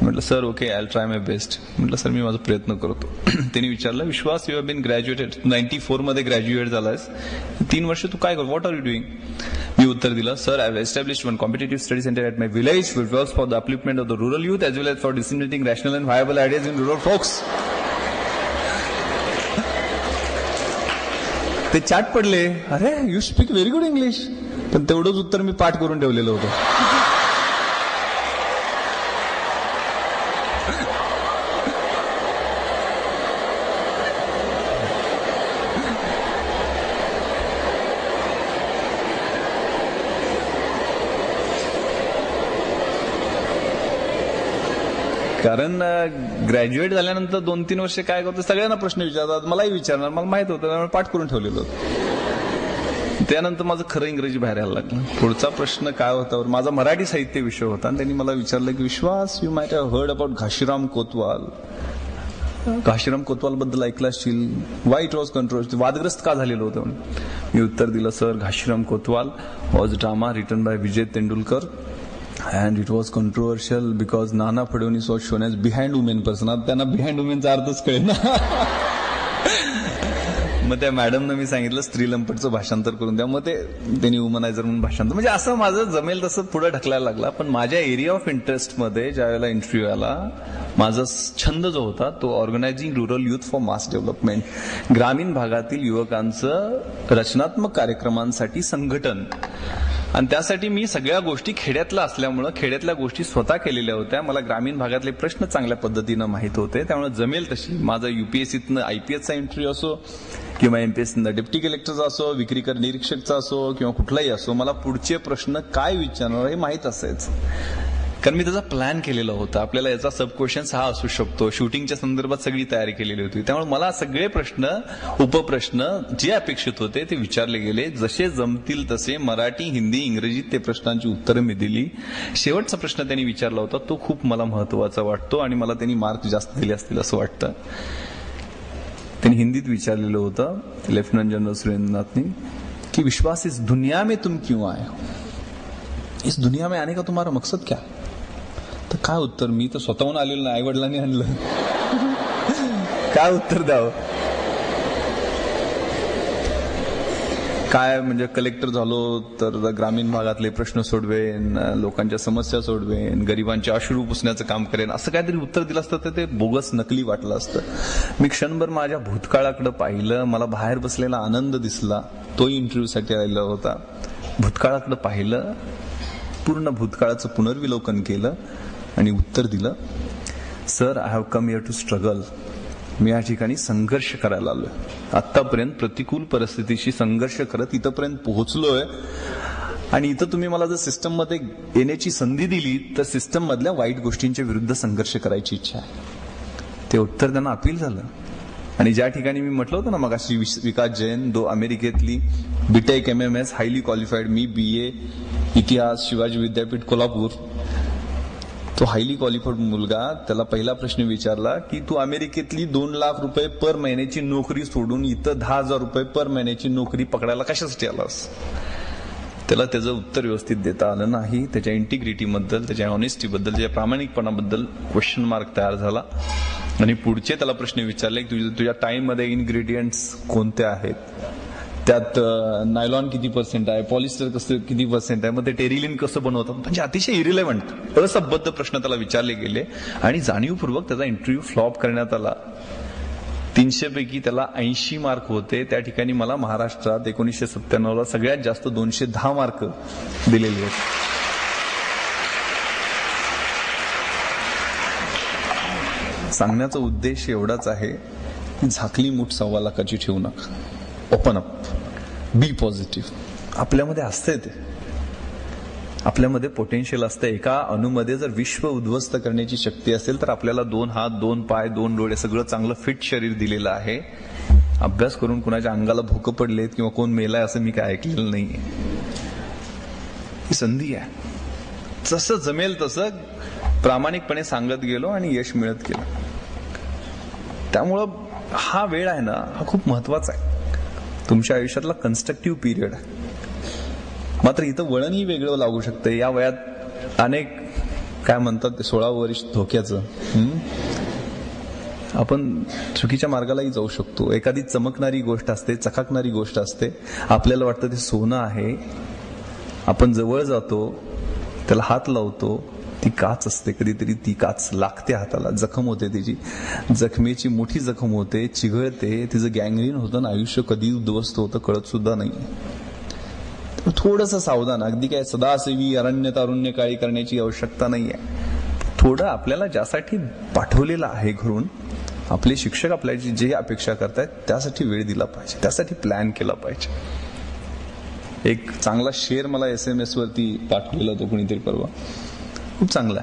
म्हटलं sir okay, I try my best. म्हटलं सर मी माझा प्रयत्न करतो. त्यांनी विचारलं विश्वास, यू हॅव बीन ग्रॅज्युएटेड, 94 मध्ये ग्रॅज्युएट झालायस, 3 वर्ष तू काय कर, व्हॉट आर यू डुईंग. मी उत्तर दिलं sir, I have established one competitive study centre at my village which works for the upliftment of the rural youth age well age for डिसिमिनेटिंग rational and viable ideas in rural फोक्स. ते चाट पडले, अरे you speak very good English. पण तेवढंच उत्तर मी पाठ करून ठेवलेलं होतं. कारण ग्रॅज्युएट झाल्यानंतर 2-3 वर्ष काय करतो, सगळ्यांना प्रश्न विचारतात, मलाही विचारणार, मला माहित होतं, त्यामुळे पाठ करून ठेवलेलं होतं. त्यानंतर माझं खरं इंग्रजी बाहेर यायला लागलं. पुढचा प्रश्न काय होता, माझा मराठी साहित्य विषय होता आणि त्यांनी मला विचारलं की विश्वास, you might have heard about Ghashiram Kotwal. Ghashiram Kotwal बद्दल ऐकलं असशील, वाय इट वॉज कंट्रोवर्सी, वादग्रस्त का झालेलं होतं. मी उत्तर दिलं sir, Ghashiram Kotwal was drama written by Vijay Tendulkar and it was controversial because Nana Fadnis was shown as behind women person. आता त्यांना बिहाइंड वुमेनचा अर्थच कळेल ना. मग त्या मॅडमनं मी सांगितलं स्त्री लंपटचं भाषांतर करून द्या. मग त्यांनी वुमनायझर म्हणून भाषांतर, म्हणजे असं माझं जमेल तसं पुढे ढकलायला लागला. पण माझ्या एरिया ऑफ इंटरेस्ट मध्ये ज्या वेळेला इंटरव्ह्यू आला, माझा छंद जो होता तो organising rural youth for mass development, ग्रामीण भागातील युवकांचं रचनात्मक कार्यक्रमांसाठी संघटन. आणि त्यासाठी मी सगळ्या गोष्टी खेड्यातल्या असल्यामुळं खेड्यातल्या गोष्टी स्वतः केलेल्या होत्या. मला ग्रामीण भागातले प्रश्न चांगल्या पद्धतीनं माहित होते, त्यामुळे जमेल तशी माझा UPSCतनं IPSचा इंटरव्ह्यू असो किंवा MPSCनं डेप्टी कलेक्टरचा असो, विक्रीकर निरीक्षकचा असो किंवा कुठलाही असो, मला पुढचे प्रश्न काय विचारणार हे माहीत असायचं. कारण मी त्याचा प्लॅन केलेला होता. आपल्याला याचा सब क्वेश्चन्स हा असू शकतो. शूटिंगच्या संदर्भात सगळी तयारी केलेली होती. त्यामुळे मला सगळे प्रश्न, उपप्रश्न जे अपेक्षित होते ते विचारले गेले. जसे जमतील तसे मराठी, हिंदी, इंग्रजीत ते प्रश्नांची उत्तरं मी दिली. शेवटचा प्रश्न त्यांनी विचारला होता तो खूप मला महत्वाचा वाटतो आणि मला त्यांनी मार्क जास्त दिले असतील असं वाटतं. त्यांनी हिंदीत विचारलेलं होतं लेफ्टनंट जनरल सुरेंद्रनाथनी कि विश्वास इस दुनिया में तुम क्यों आए हो, इस दुनिया में आने का तुम्हारा मकसद क्या. तर काय उत्तर, मी तर स्वतःहून आलेलो नाही, आई वडिलांनी आणलं. काय उत्तर द्यावं. काय म्हणजे कलेक्टर झालो तर ग्रामीण भागातले प्रश्न सोडवेन, लोकांच्या समस्या सोडवेन, गरिबांचे अश्रू पुसण्याचं काम करेन, असं काहीतरी उत्तर दिलं असतं तर ते बोगस नकली वाटलं असतं. मी क्षणभर माझ्या भूतकाळाकडे पाहिलं. मला बाहेर बसलेला आनंद दिसला. तो इंटरव्ह्यूसाठी आलेला होता. भूतकाळाकडे पाहिलं, पूर्ण भूतकाळाचं पुनर्विलोकन केलं आणि उत्तर दिलं, sir I have come here to struggle. मी या ठिकाणी संघर्ष करायला आलोय. आतापर्यंत प्रतिकूल परिस्थितीशी संघर्ष करत इथपर्यंत पोहोचलोय आणि इथं तुम्ही मला जर सिस्टम मध्ये येण्याची संधी दिली तर सिस्टम मधल्या वाईट गोष्टींच्या विरुद्ध संघर्ष करायची इच्छा आहे. ते उत्तर त्यांना अपील झालं. आणि ज्या ठिकाणी मी म्हटलं होतं ना मगाशी, विकास Jain, अमेरिकेतली BTech MMS highly qualified, मी BA इतिहास शिवाजी विद्यापीठ कोल्हापूर. तो हायली क्वालिफाईड मुलगा, त्याला पहिला प्रश्न विचारला की तू अमेरिकेतली 2 लाख रुपये पर महिन्याची नोकरी सोडून इथं 10,000 रुपये पर महिन्याची नोकरी पकडायला कशासाठी आलास. त्याला त्याचं उत्तर व्यवस्थित देता आलं नाही. त्याच्या इंटिग्रिटीबद्दल, त्याच्या ऑनेस्टीबद्दल, त्याच्या प्रामाणिकपणाबद्दल क्वेश्चन मार्क तयार झाला. आणि पुढचे त्याला प्रश्न विचारले की तुझ्या टाइम मध्ये इन्ग्रेडियंट्स कोणते आहेत, त्यात नायलॉन किती % आहे, पॉलिस्टर कसं किती % आहे, मग ते टेरिलिन कसं बनवतात. म्हणजे अतिशय इरिलेव्हंट असंबद्ध प्रश्न त्याला विचारले गेले आणि जाणीवपूर्वक त्याचा इंटरव्ह्यू फ्लॉप करण्यात आला. 300 पैकी त्याला 80 मार्क होते. त्या ठिकाणी मला महाराष्ट्रात 1997ला सगळ्यात जास्त 210 मार्क दिलेले आहेत. सांगण्याचा उद्देश एवढाच आहे की झाकली मूठ 1.25 लाखाची ठेवू नका. ओपन अप, बी पॉझिटिव्ह. आपल्यामध्ये असतंय ते, आपल्यामध्ये पोटेन्शियल असतं. एका अणूमध्ये जर विश्व उद्ध्वस्त करण्याची शक्ती असेल तर आपल्याला 2 हात, 2 पाय, 2 डोळे, सगळं चांगलं फिट शरीर दिलेलं आहे. अभ्यास करून कुणाच्या अंगाला भोकं पडलेत किंवा कोण मेलाय असं मी काय ऐकलेलं नाहीये. ही संधी आहे. जसं जमेल तसं प्रामाणिकपणे सांगत गेलो आणि यश मिळत गेलं. त्यामुळं हा वेळ आहे ना, हा खूप महत्वाचा आहे. तुमच्या आयुष्यातला कन्स्ट्रक्टिव्ह पिरियड आहे. मात्र इथं वळणही वेगळं लागू शकतं. या वयात अनेक काय म्हणतात ते 16 वर्ष धोक्याचं, आपण चुकीच्या मार्गालाही जाऊ शकतो. एखादी चमकणारी गोष्ट असते, चकाकणारी गोष्ट असते, आपल्याला वाटतं ते सोनं आहे. आपण जवळ जातो, त्याला हात लावतो, ती काच असते. कधीतरी ती काच लागते हाताला, जखम होते, त्याची जखमेची मोठी जखम होते, चिघळते, तिचं गँग्रीन होतं ना, आयुष्य कधी उद्ध्वस्त होतं कळत सुद्धा नाही. थोडंसं सावधान. अगदी काय सदासेवी अरण्य तारुण्य काळी करण्याची आवश्यकता नाहीये. थोडं आपल्याला ज्यासाठी पाठवलेलं आहे घरून, आपले शिक्षक आपल्याची जे अपेक्षा करतायत त्यासाठी वेळ दिला पाहिजे, त्यासाठी प्लॅन केला पाहिजे. एक चांगला शेर मला SMS वरती पाठवलेला होता कुणीतरी परवा, खूप चांगला,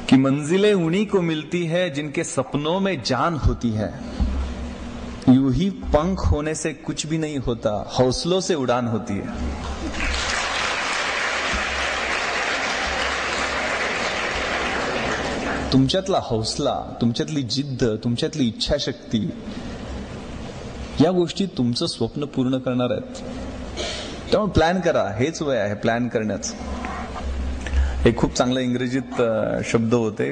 कि मंजिलें उन्हीं को मिलती है जिनके सपनों में जान होती है, यूं ही पंख होने से कुछ भी नहीं होता, हौसलों से उड़ान होती है. तुमच्यातला हौसला, तुमच्यातली जिद्द, तुमच्यातली इच्छाशक्ती, या गोष्टी तुमचं स्वप्न पूर्ण करणार आहेत. त्यामुळे प्लॅन करा. हेच वय आहे प्लॅन करण्याचं. एक खूप चांगला इंग्रजीत शब्द होते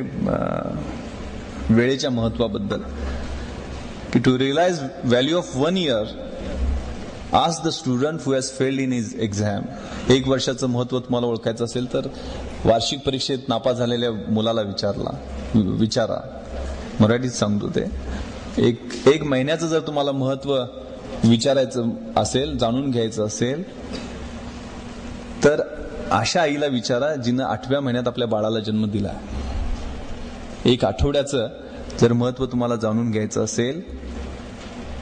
वेळेच्या महत्वाबद्दल, की to realise value of 1 year, ask the student who has failed in his exam. 1 वर्षाचं महत्व तुम्हाला ओळखायचं असेल तर वार्षिक परीक्षेत नापास झालेल्या मुलाला विचारा. मराठीत सांगतो ते. एक महिन्याचं जर तुम्हाला महत्व विचारायचं असेल, जाणून घ्यायचं असेल, तर अशा आईला विचारा जिनं 8व्या महिन्यात आपल्या बाळाला जन्म दिला. 1 आठवड्याचं जर महत्व तुम्हाला जाणून घ्यायचं असेल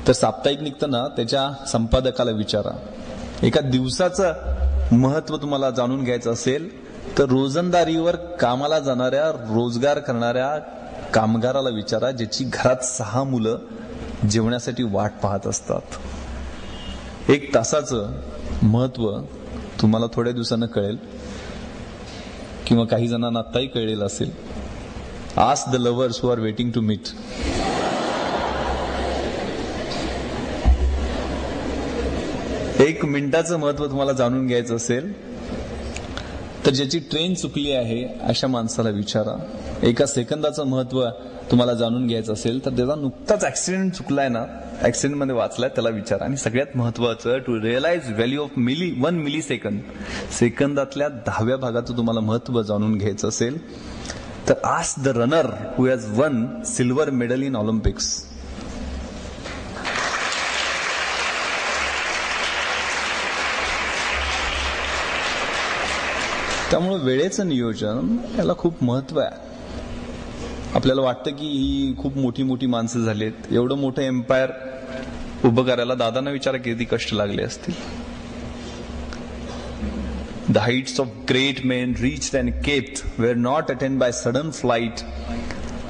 तर साप्ताहिक निघतं ना, त्याच्या संपादकाला विचारा. एका दिवसाचं महत्व तुम्हाला जाणून घ्यायचं असेल तर रोजंदारीवर कामाला जाणाऱ्या रोजगार करणाऱ्या कामगाराला विचारा, ज्याची घरात 6 मुलं जेवण्यासाठी वाट पाहत असतात. 1 तासाचं महत्व तुम्हाला थोड्या दिवसानं कळेल, किंवा काही जणांना आत्ताही कळलेलं असेल. Ask the lovers who are waiting to meet. एक मिनिटाचं महत्व तुम्हाला जाणून घ्यायचं असेल तर ज्याची ट्रेन चुकली आहे अशा माणसाला विचारा. 1 सेकंदाचं महत्व तुम्हाला जाणून घ्यायचं असेल तर त्याचा नुकताच ऍक्सिडेंट चुकलाय ना, ऍक्सिडेंट मध्ये वाचलाय, त्याला विचारा. आणि सगळ्यात महत्वाचं, to realise value of 1 milli second, सेकंदातल्या 10व्या भागाचं तुम्हाला महत्व जाणून घ्यायचं असेल तर ask the runner who has one silver medal in Olympics. त्यामुळे वेळेचं नियोजन याला खूप महत्व आहे. आपल्याला वाटतं की ही खूप मोठी मोठी माणसं झालीत, एवढं मोठं एम्पायर उभं करायला दादांना विचारा किती कष्ट लागले असतील. The heights of great men reached and kept were not attained by sudden flight,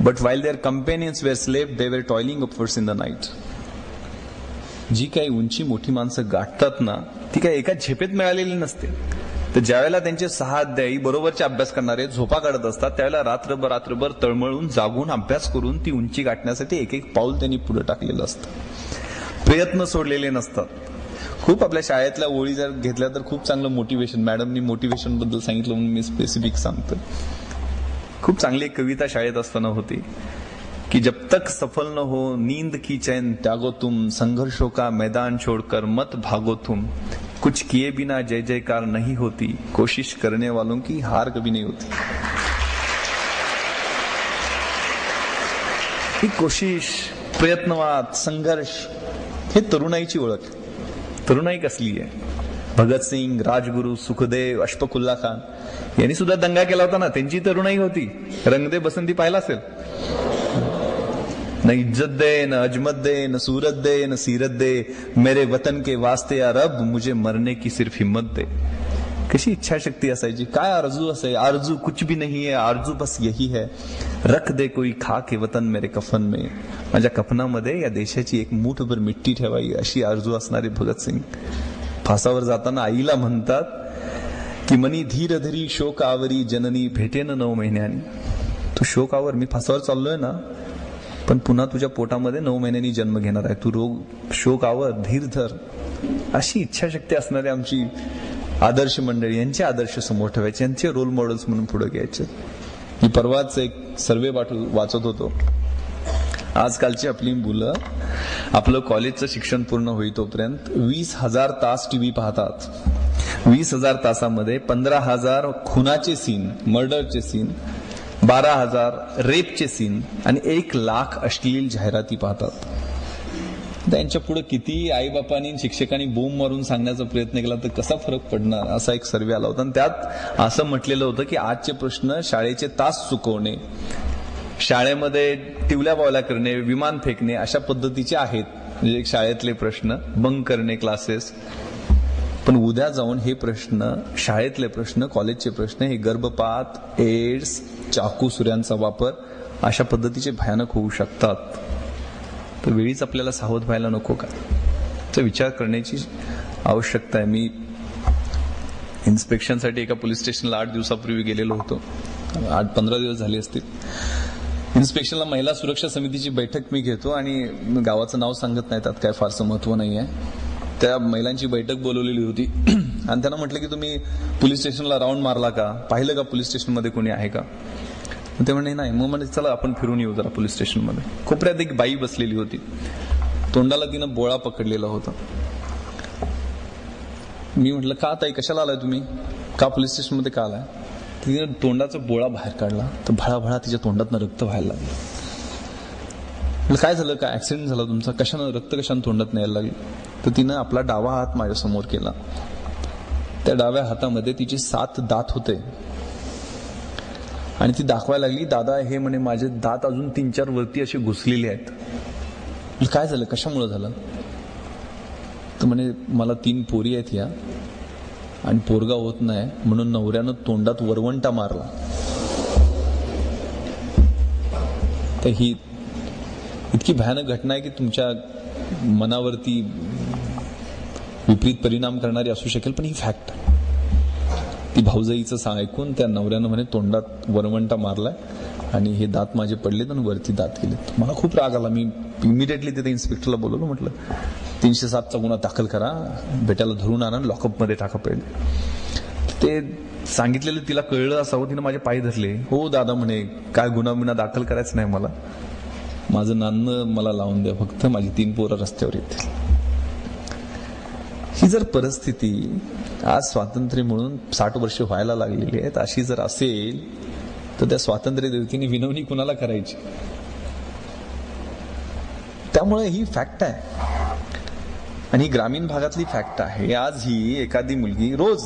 but while their companions were slept, they were toiling upwards in the night. जी काही उंची मोठी माणसं गाठतात ना, ती काही एका झेपेत मिळालेली नसते. तर ज्यावेळेला त्यांचे 6 अध्यायी बरोबरचे अभ्यास करणारे झोपा काढत असतात, त्यावेळेला रात्रभर तळमळून जागून अभ्यास करून ती उंची गाठण्यासाठी एक पाऊल त्यांनी पुढे टाकलेलं असतं. प्रयत्न सोडलेले नसतात. खूप आपल्या शाळेतल्या ओळी जर घेतल्या तर खूप चांगलं मोटिवेशन, मॅडमनी मोटिवेशन बद्दल सांगितलं म्हणून मी स्पेसिफिक सांगतो. खूप चांगली एक कविता शाळेत असताना होती की जब तक सफल न हो नींद की चैन त्यागो तुम, संघर्षों का मैदान छोड़कर मत भागो तुम, कुछ किए बिना जय जयकार नहीं होती, कोशिश करने वालों की हार कभी नहीं होती. ही कोशिश, प्रयत्नवाद, संघर्ष हे तरुणाईची ओळख. तरुणाई कसली आहे? भगतसिंग, राजगुरू, सुखदेव, अशफाकुल्ला खान यांनी सुद्धा दंगा केला होता ना, त्यांची तरुणाई होती. रंग दे बसंती पाहिला असेल. न इज्जत दे, न अजमत दे, न सूरत दे, न सीरत दे, मेरे वतन के वास्ते या रब मुझे मरने की सिर्फ हिम्मत दे. कशी इच्छाशक्ती असायची, काय आरजू असायची. आरजू कुछ भी नहीं है, आरजू बस यही है, रख दे कोई खा के वतन मेरे कफन में, माझ्या कफनामध्ये या देशाची एक मूठभर मिट्टी ठेवावी, अशी आरजू असणारे भगतसिंग. फासावर जाताना आईला म्हणतात की मनी धीर धरी शोकावरी जननी भेटेन 9 महिन्यांनी. तू शोकावर, मी फासावर चाललोय ना, पण पुन्हा तुझ्या पोटामध्ये 9 महिन्यांनी जन्म घेणार आहे. तू शोकावर, धीर धर. अशी इच्छाशक्ती असणारी आमची आदर्श मंडळी, यांचे आदर्श समोर ठेवायचे, यांचे रोल मॉडेल्स म्हणून पुढे घ्यायचे. मी परवाच एक सर्वे वाचत होतो. आजकालची आपली मुलं आपलं कॉलेजचं शिक्षण पूर्ण होई तोपर्यंत 20,000 तास टीव्ही पाहतात. 20,000 तासामध्ये 15,000 खुनाचे सीन, मर्डरचे सीन, 12,000 रेपचे सीन आणि 1,00,000 अश्लील जाहिराती पाहतात. त्यांच्या पुढे किती आईबापांनी, शिक्षकांनी बोंब मारून सांगण्याचा प्रयत्न केला तर कसा फरक पडणार, असा एक सर्वे आला होता. आणि त्यात असं म्हटलेलं होतं की आजचे प्रश्न शाळेचे तास चुकवणे, शाळेमध्ये टिवल्या बावल्या करणे, विमान फेकणे अशा पद्धतीचे आहेत. म्हणजे शाळेतले प्रश्न, बंक करणे क्लासेस. पण उद्या जाऊन हे प्रश्न, शाळेतले प्रश्न, कॉलेजचे प्रश्न, हे गर्भपात, एड्स, चाकू सुऱ्यांचा वापर अशा पद्धतीचे भयानक होऊ शकतात. तर वेळीच आपल्याला सावध व्हायला नको का, तर विचार करण्याची आवश्यकता आहे. मी इन्स्पेक्शनसाठी एका पोलीस स्टेशनला 8 दिवसापूर्वी गेलेलो होतो. 8-15 दिवस झाले असतील. इन्स्पेक्शनला महिला सुरक्षा समितीची बैठक मी घेतो आणि गावाचं नाव सांगत नाही, त्यात काय फारसं महत्व नाही आहे. त्या महिलांची बैठक बोलवलेली होती आणि त्यांना म्हटलं की तुम्ही पोलीस स्टेशनला राऊंड मारला का, पाहिलं का पोलीस स्टेशनमध्ये कोणी आहे का. ते म्हणे नाही. मग म्हणजे चला आपण फिरून येऊ जरा पोलीस स्टेशनमध्ये. कोपऱ्यात एक बाई बसलेली होती, तोंडाला तिनं बोळा पकडलेला होता. मी म्हटलं का ताई, कशाला आलाय तुम्ही, का पोलीस स्टेशनमध्ये का आलाय. तिने तोंडाचा बोळा बाहेर काढला तर भळाभळा तिच्या तोंडातनं रक्त व्हायला लागलं. काय झालं, काय ऍक्सिडेंट झाला तुमचा, कशानं रक्त कशानं तोंडात न्यायला लागली. तर तिनं आपला डावा हात माझ्या समोर केला. त्या डाव्या हातामध्ये तिचे 7 दात होते आणि ती दाखवायला लागली, दादा हे म्हणे माझे दात अजून 3-4 वरती असे घुसलेले आहेत. काय झालं, कशामुळे झालं. तर म्हणे मला 3 पोरी आहेत या, आणि पोरगा होत नाही म्हणून नवऱ्यानं तोंडात वरवंटा मारला. तर ही इतकी भयानक घटना आहे की तुमच्या मनावरती विपरीत परिणाम करणारी असू शकेल, पण ही फॅक्ट. ती भाऊजाईचं ऐकून त्या नवऱ्यानं म्हणे तोंडात वरवंटा मारलाय आणि हे दात माझे पडलेत आणि वरती दात गेलेत. मला खूप राग आला. मी इमिडिएटली तिथे इन्स्पेक्टरला बोलवलं, म्हटलं 307चा गुन्हा दाखल करा, बेट्याला धरून आणा, लॉकअपमध्ये टाका पहिले. ते सांगितलेलं तिला कळलं असावं, तिनं माझे पाय धरले. हो दादा म्हणे, काय गुन्हा दाखल करायचं नाही, मला माझं नाणं मला लावून द्या फक्त, माझी 3 पोरं रस्त्यावर येतील. ही जर परिस्थिती आज स्वातंत्र्य म्हणून 60 वर्ष व्हायला लागलेली आहेत, अशी जर असेल तर त्या स्वातंत्र्य देवतेने विनवणी कुणाला करायची? त्यामुळे ही फॅक्ट आहे आणि ही ग्रामीण भागातली फॅक्ट आहे. आज ही एखादी मुलगी रोज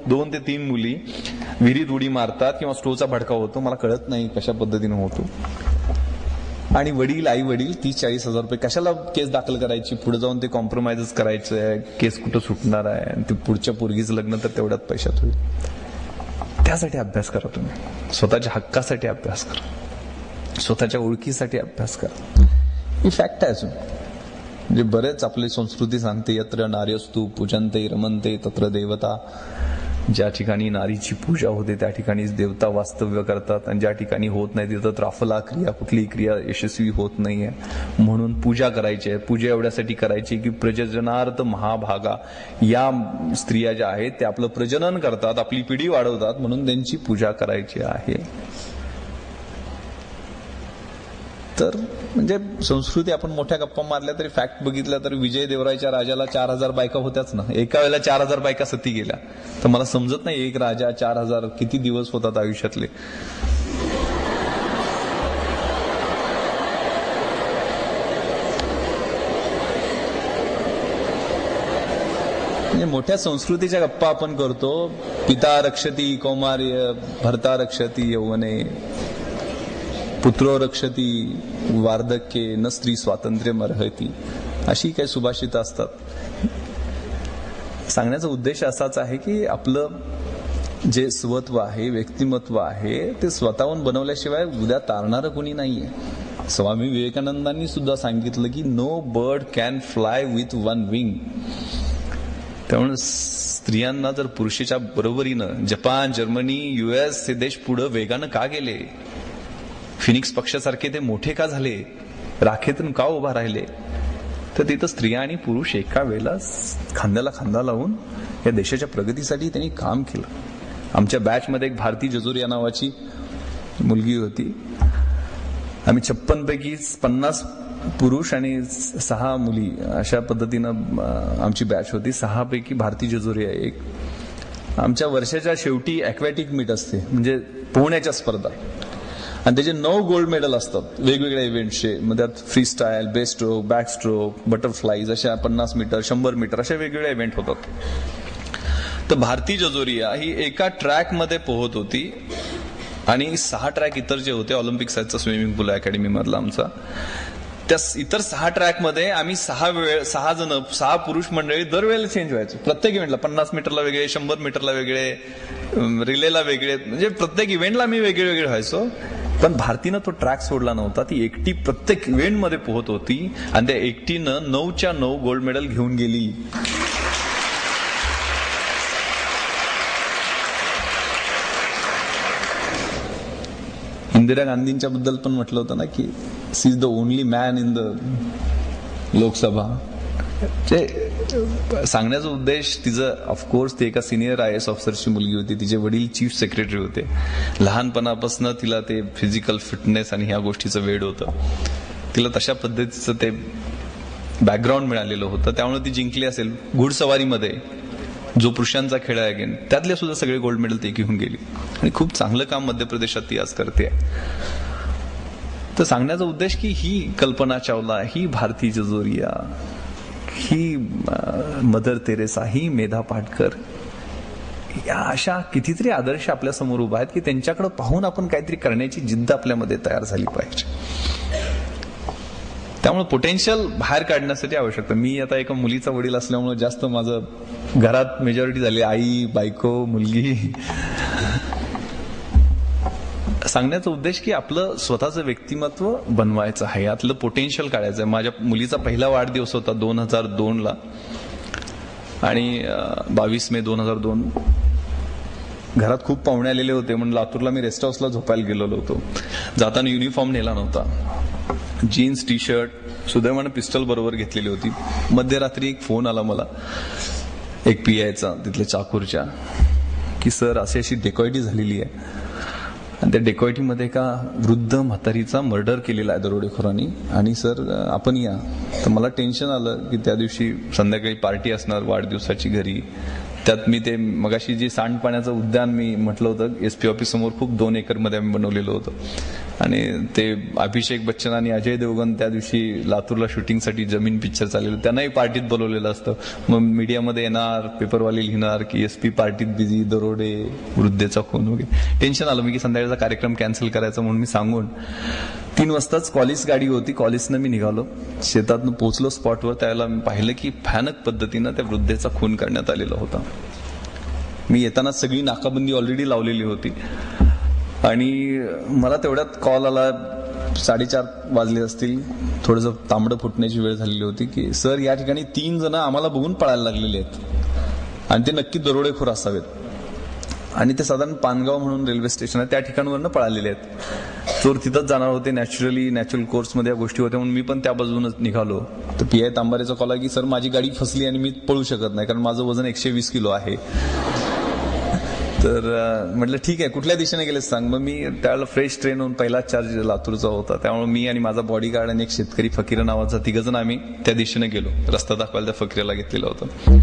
2 ते 3 मुली विहिरीत उडी मारतात किंवा स्टोचा भडका होतो, मला कळत नाही कशा पद्धतीने होतो. आणि आई वडील 30-40 हजार रुपये कशाला केस दाखल करायची, पुढे जाऊन ते कॉम्प्रोमाइजच करायचं आहे, केस कुठं सुटणार आहे, आणि ते पुढच्या पोरगीचं लग्न तर तेवढ्यात पैशात होईल. त्यासाठी अभ्यास करा, तुम्ही स्वतःच्या हक्कासाठी अभ्यास करा, स्वतःच्या ओळखीसाठी अभ्यास करा. ही फॅक्ट आहे. अजून म्हणजे बरेच आपली संस्कृती सांगते, यत्र नार्यस्तु पूजन्ते रमन्ते तत्र देवता. ज्या ठिकाणी नारीची पूजा होते त्या ठिकाणीच देवता वास्तव्य करतात, आणि ज्या ठिकाणी होत नाही तिथं त्राफला क्रिया, कुठलीही क्रिया यशस्वी होत नाहीये. म्हणून पूजा करायची आहे. पूजा एवढ्यासाठी करायची की प्रजननार्थ महाभागा या स्त्रिया ज्या आहेत त्या आपलं प्रजनन करतात, आपली पिढी वाढवतात, म्हणून त्यांची पूजा करायची आहे. तर म्हणजे संस्कृती आपण मोठ्या गप्पा मारल्या तरी फॅक्ट बघितल्या तर विजय देवरायच्या राजाला 4000 बायका होत्याच ना. एका वेळेला 4000 बायका सती गेल्या. तर मला समजत नाही, एक राजा 4000 किती दिवस होतात आयुष्यातले. म्हणजे मोठ्या संस्कृतीच्या गप्पा आपण करतो. पिता रक्षती कौमार्य, भर्ता रक्षती यौवने, पुत्रो रक्षती वार्धक्ये, न स्त्री स्वातंत्र्य मर्हती, अशी काही सुभाषित असतात. सांगण्याचा उद्देश असाच आहे की आपलं जे स्वत्व आहे, व्यक्तिमत्व आहे, ते स्वतःहून बनवल्याशिवाय उद्या तारणारं कोणी नाहीये. स्वामी विवेकानंदांनी सुद्धा सांगितलं की no bird can fly with 1 wing. त्यामुळे स्त्रियांना जर पुरुषाच्या बरोबरीनं जपान, जर्मनी, US हे देश पुढे वेगानं का गेले, फिनिक्स पक्षासारखे ते मोठे का झाले, राखेतून का उभा राहिले, तर तिथं स्त्रिया आणि पुरुष एका वेळेला खांद्याला खांदा लावून या देशाच्या प्रगतीसाठी त्यांनी काम केलं. आमच्या बॅचमध्ये एक भारती जजोरिया नावाची मुलगी होती. आम्ही 56 पैकी 50 पुरुष आणि 6 मुली अशा पद्धतीनं आमची बॅच होती. 6 पैकी भारती जजोरिया एक. आमच्या वर्षाच्या शेवटी ॲक्वॅटिक मीट असते, म्हणजे पोहण्याच्या स्पर्धा, आणि त्याचे 9 गोल्ड मेडल असतात वेगवेगळ्या इव्हेंटचे. त्यात free style, best stroke, back stroke, butterflies, अशा 50 मीटर, 100 मीटर अशा वेगवेगळ्या इव्हेंट होतात. तर भारती जजोरिया ही एका ट्रॅकमध्ये पोहत होती आणि 6 ट्रॅक इतर जे होते, ऑलिम्पिक साईजचा स्विमिंग पूल अकॅडमी मधला आमचा, त्या इतर 6 ट्रॅकमध्ये आम्ही 6 जण 6 पुरुष मंडळी दरवेळेला चेंज व्हायचो. प्रत्येक इव्हेंटला 50 मीटरला वेगळे, 100 मीटरला वेगळे, रिलेला वेगळे, म्हणजे प्रत्येक इव्हेंटला आम्ही वेगळे वेगळे व्हायचो. पण भारतीनं तो ट्रॅक सोडला नव्हता. ती एकटी प्रत्येक इव्हेंटमध्ये पोहत होती आणि त्या एकटीनं 9च्या 9 गोल्ड मेडल घेऊन गेली. इंदिरा गांधींच्या बद्दल पण म्हटलं होतं ना की she is the only man in the Lok Sabha. सांगण्याचा उद्देश तिचं, ऑफकोर्स ती एका सिनियर IAS ऑफिसरची मुलगी होती. तिचे वडील चीफ सेक्रेटरी होते. लहानपणापासून तिला ते फिजिकल फिटनेस आणि ह्या गोष्टीचं वेड होतं. तिला तशा पद्धतीचं ते बॅकग्राऊंड मिळालेलं होतं. त्यामुळे ती जिंकली असेल. घुडसवारीमध्ये जो पुरुषांचा खेळ आहे अगेन, त्यातले सुद्धा सगळे गोल्ड मेडल ती घेऊन गेली आणि खूप चांगलं काम मध्य प्रदेशात ती आज करते. तर सांगण्याचा उद्देश की ही कल्पना चावला, ही भारती जजोरिया, ही मदर तेरेसा, ही मेधा पाटकर, या अशा कितीतरी आदर्श आपल्या समोर उभा आहेत की त्यांच्याकडे पाहून आपण काहीतरी करण्याची जिद्द आपल्यामध्ये तयार झाली पाहिजे. त्यामुळे पोटेन्शियल बाहेर काढण्यासाठी आवश्यकता. मी आता एका मुलीचा वडील असल्यामुळे जास्त माझं घरात मेजॉरिटी झाली, आई, बायको, मुलगी. सांगण्याचा उद्देश की आपलं स्वतःचं व्यक्तिमत्व बनवायचं आहे, यातलं पोटेन्शियल काढायचं आहे. माझ्या मुलीचा पहिला वाढदिवस होता 2002 आणि 22 मे 2002. घरात खूप पाहुणे आलेले होते म्हणून लातूरला मी रेस्ट हाऊसला झोपायला गेलेलो होतो. जाताना युनिफॉर्म नेला नव्हता, जीन्स, टी शर्ट, सुदैवानं पिस्टल बरोबर घेतलेली होती. मध्यरात्री एक फोन आला मला, एक PIचा तिथल्या चाकूरच्या, की सर अशी अशी डेकॉइटी झालेली आहे आणि त्या डेकॉइटीमध्ये एका वृद्ध म्हातारीचा मर्डर केलेला आहे दरोडेखोरांनी, आणि सर आपण या. तर मला टेन्शन आलं की त्या दिवशी संध्याकाळी पार्टी असणार वाढदिवसाची घरी. त्यात मी ते मगाशी जे सांडपाण्याचं उद्यान मी म्हटलं होतं SP ऑफिस समोर खूप 2 एकरमध्ये आम्ही बनवलेलं होतं, आणि ते अभिषेक बच्चन आणि अजय देवगण त्या दिवशी लातूरला शूटिंगसाठी जमीन पिक्चर चाललेलं, त्यांनाही पार्टीत बोलवलेलं असतं. मग मीडियामध्ये येणार, पेपरवाले लिहिणार की SP पार्टीत बिझी, दरोडे, वृद्धेचा खून वगैरे. टेन्शन आलं मी की संध्याकाळचा कार्यक्रम कॅन्सल करायचा म्हणून मी सांगून 3 वाजताच कॉलेज गाडी होती, कॉलेजनं मी निघालो. शेतातनं पोहोचलो स्पॉटवर. त्यावेळेला मी पाहिलं की भयानक पद्धतीनं त्या वृद्धेचा खून करण्यात आलेला होता. मी येताना सगळी नाकाबंदी ऑलरेडी लावलेली होती आणि मला तेवढ्यात कॉल आला, 4:30 वाजले असतील, थोडंसं तांबडं फुटण्याची वेळ झालेली होती, की सर या ठिकाणी 3 जण आम्हाला बघून पळायला लागलेले आहेत आणि ते नक्की दरोडेखोर असावेत, आणि ते साधारण पानगाव म्हणून रेल्वे स्टेशन आहे त्या ठिकाणावरनं पळालेले आहेत. चोर तिथंच जाणार होते, नॅचरल कोर्समध्ये या गोष्टी होत्या म्हणून मी पण त्या बाजूनच निघालो. तर PI तांबारेचा कॉल आहे की सर माझी गाडी फसली आणि मी पळू शकत नाही कारण माझं वजन 120 किलो आहे. तर म्हटलं ठीक आहे, कुठल्या दिशेने गेले सांग. मग मी त्यावेळेला फ्रेश ट्रेन होऊन पहिला चार्ज लातूरचा होता, त्यामुळे मी आणि माझा बॉडीगार्ड आणि एक शेतकरी फकीर नावाचा 3 जण आम्ही त्या दिशेने गेलो. रस्ता दाखवायला त्या फकीराला घेतलेला होता.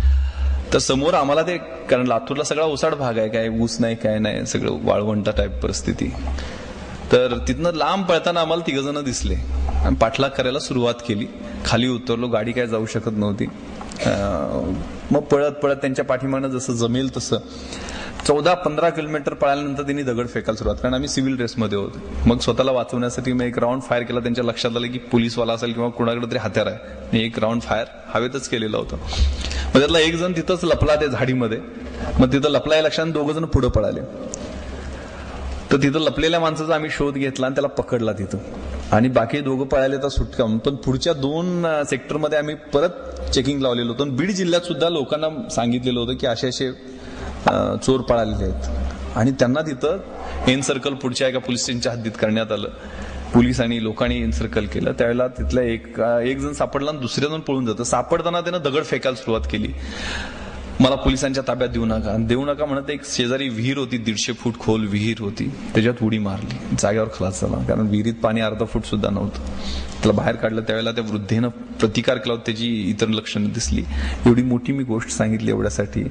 तर समोर आम्हाला ते, कारण लातूरला सगळा ओसाड भाग आहे, काय ऊस नाही काय नाही, सगळं वाळवंटा टाईप परिस्थिती. तर तिथनं लांब पळताना आम्हाला 3 जण दिसले आणि पाठलाग करायला सुरुवात केली. खाली उतरलो, गाडी काय जाऊ शकत नव्हती. मग पळत पळत त्यांच्या पाठीमागनं जसं जमेल तसं 14-15 किलोमीटर पळाल्यानंतर त्यांनी दगड फेकायला सुरुवात, कारण आम्ही सिव्हिल ड्रेसमध्ये होतो. मग स्वतःला वाचवण्यासाठी मी एक राऊंड फायर केला. त्यांच्या लक्षात आलं की पोलीसवाला असेल किंवा कुणाकडे तरी हत्यार आहे. मी एक राऊंड फायर हवेतच केलेलं होतं. मग त्यातला एक जण तिथंच लपला त्या झाडीमध्ये. मग तिथं लपलाय लक्षात 2 जण पुढे पळाले. तर तिथं लपलेल्या माणसाचा आम्ही शोध घेतला आणि त्याला पकडला तिथं, आणि बाकी 2 पळाले तर सुटका. पण पुढच्या 2 सेक्टरमध्ये आम्ही परत चेकिंग लावलेलं होतं. बीड जिल्ह्यात सुद्धा लोकांना सांगितलेलं होतं की असे चोर पळालेले आहेत, आणि त्यांना तिथं एनसर्कल पुढच्या एका पोलीस स्टेशनच्या हद्दीत करण्यात आलं. पोलीस आणि लोकांनी एनसर्कल केलं. त्यावेळेला तिथला एक जण सापडला आणि दुसऱ्या जण पळून जातं. सापडताना त्यानं दगड फेकायला सुरुवात केली. मला पोलिसांच्या ताब्यात देऊ नका म्हणत एक शेजारी विहीर होती, 150 फूट खोल विहीर होती, त्याच्यात उडी मारली. जागेवर खलास झाला, कारण विहिरीत पाणी अर्धा फूट सुद्धा नव्हतं. त्याला बाहेर काढलं. त्यावेळेला त्या वृद्धेनं प्रतिकार केला होता, त्याची इतर लक्षणं दिसली. एवढी मोठी मी गोष्ट सांगितली एवढ्यासाठी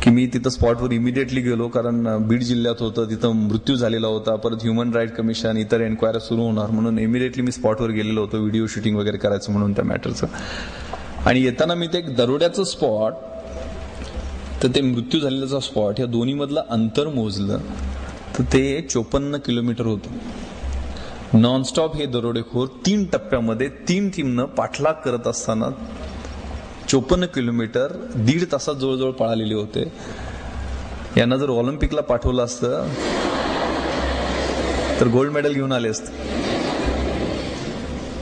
की मी तिथं स्पॉटवर इमिडिएटली गेलो, कारण बीड जिल्ह्यात होतं, तिथं मृत्यू झालेला होता. परत ह्युमन राईट कमिशन, इतर एन्क्वायरी सुरू होणार म्हणून इमिडिएटली मी स्पॉटवर गेलेलो होतो, व्हिडिओ शूटिंग वगैरे करायचं म्हणून त्या मॅटरचं. आणि येताना मी ते एक दरोड्याचं स्पॉट तर ते मृत्यू झालेल्याचा स्पॉट, या दोन्ही मधलं अंतर मोजलं तर ते 54 किलोमीटर होतं. नॉनस्टॉप हे दरोडेखोर 3 टप्प्यामध्ये 3 टीमनं पाठलाग करत असताना 54 किलोमीटर 1.5 तासात जवळजवळ पळालेले होते. यांना जर ऑलिम्पिकला पाठवलं असतं तर गोल्ड मेडल घेऊन आले असते.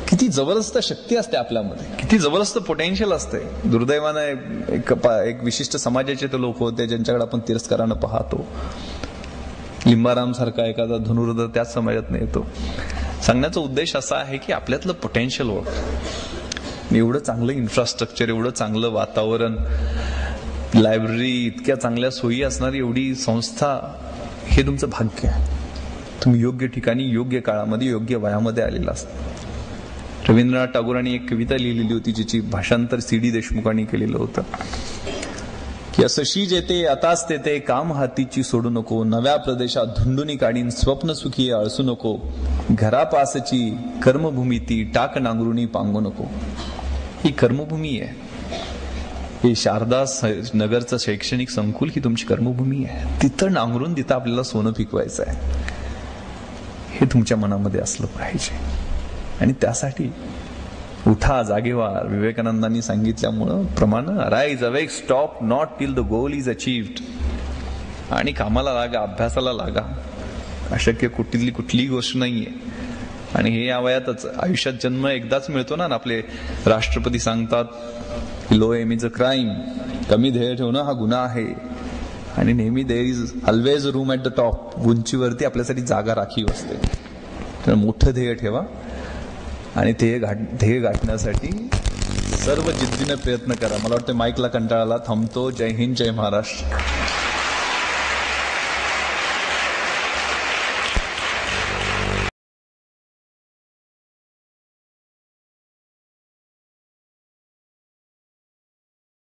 किती जबरदस्त शक्ती असते आपल्यामध्ये, किती जबरदस्त पोटेन्शियल असते. दुर्दैवानं एक विशिष्ट समाजाचे ते लोक होते ज्यांच्याकडे आपण तिरस्कारानं पाहतो. लिंबाराम सारखा एखादा धनुर्धर त्याच समाजात येतो. सांगण्याचा उद्देश असा आहे की आपल्यातलं पोटेन्शियल ओळख. एवढं चांगलं इन्फ्रास्ट्रक्चर, एवढं चांगलं वातावरण, लायब्ररी, इतक्या चांगल्या सोयी असणारी एवढी संस्था, हे तुमचं भाग्य आहे. तुम्ही योग्य ठिकाणी, योग्य काळामध्ये, योग्य वयामध्ये आलेला असता. रवींद्रनाथ टागोरांनी एक कविता लिहिलेली होती जिची भाषांतर CD देशमुखांनी केलेलं होतं की असशी जेते आताच तेते काम हातीची सोडू नको, नव्या प्रदेशात धुंडुनी काढीन स्वप्न सुखी आळसू नको, घरापासची कर्मभूमी ती टाक नांगरुणी पांगू नको. ही कर्मभूमी आहे. हे शारदा नगरचं शैक्षणिक संकुल ही तुमची कर्मभूमी आहे. तिथं नांगरून तिथं आपल्याला सोनं पिकवायचं आहे. हे तुमच्या मनामध्ये असलं पाहिजे. आणि त्यासाठी उठा, जागे व्हा. विवेकानंदांनी सांगितल्यामुळं प्रमाण, rise awake, stop not till the goal is achieved. आणि कामाला लागा, अभ्यासाला लागा. अशक्य कुठलीही गोष्ट नाहीये. आणि हे या वयातच, आयुष्यात जन्म एकदाच मिळतो ना. आपले राष्ट्रपती सांगतात low M is a crime, कमी ध्येय ठेवणं हा गुन्हा आहे. आणि नेहमी there is always room at the top, उंचीवरती आपल्यासाठी जागा राखीव असते. तर मोठं ध्येय ठेवा आणि ध्येय गाठण्यासाठी सर्व जिद्दीने प्रयत्न करा. मला वाटतं माईकला कंटाळाला, थांबतो. जय हिंद, जय महाराष्ट्र.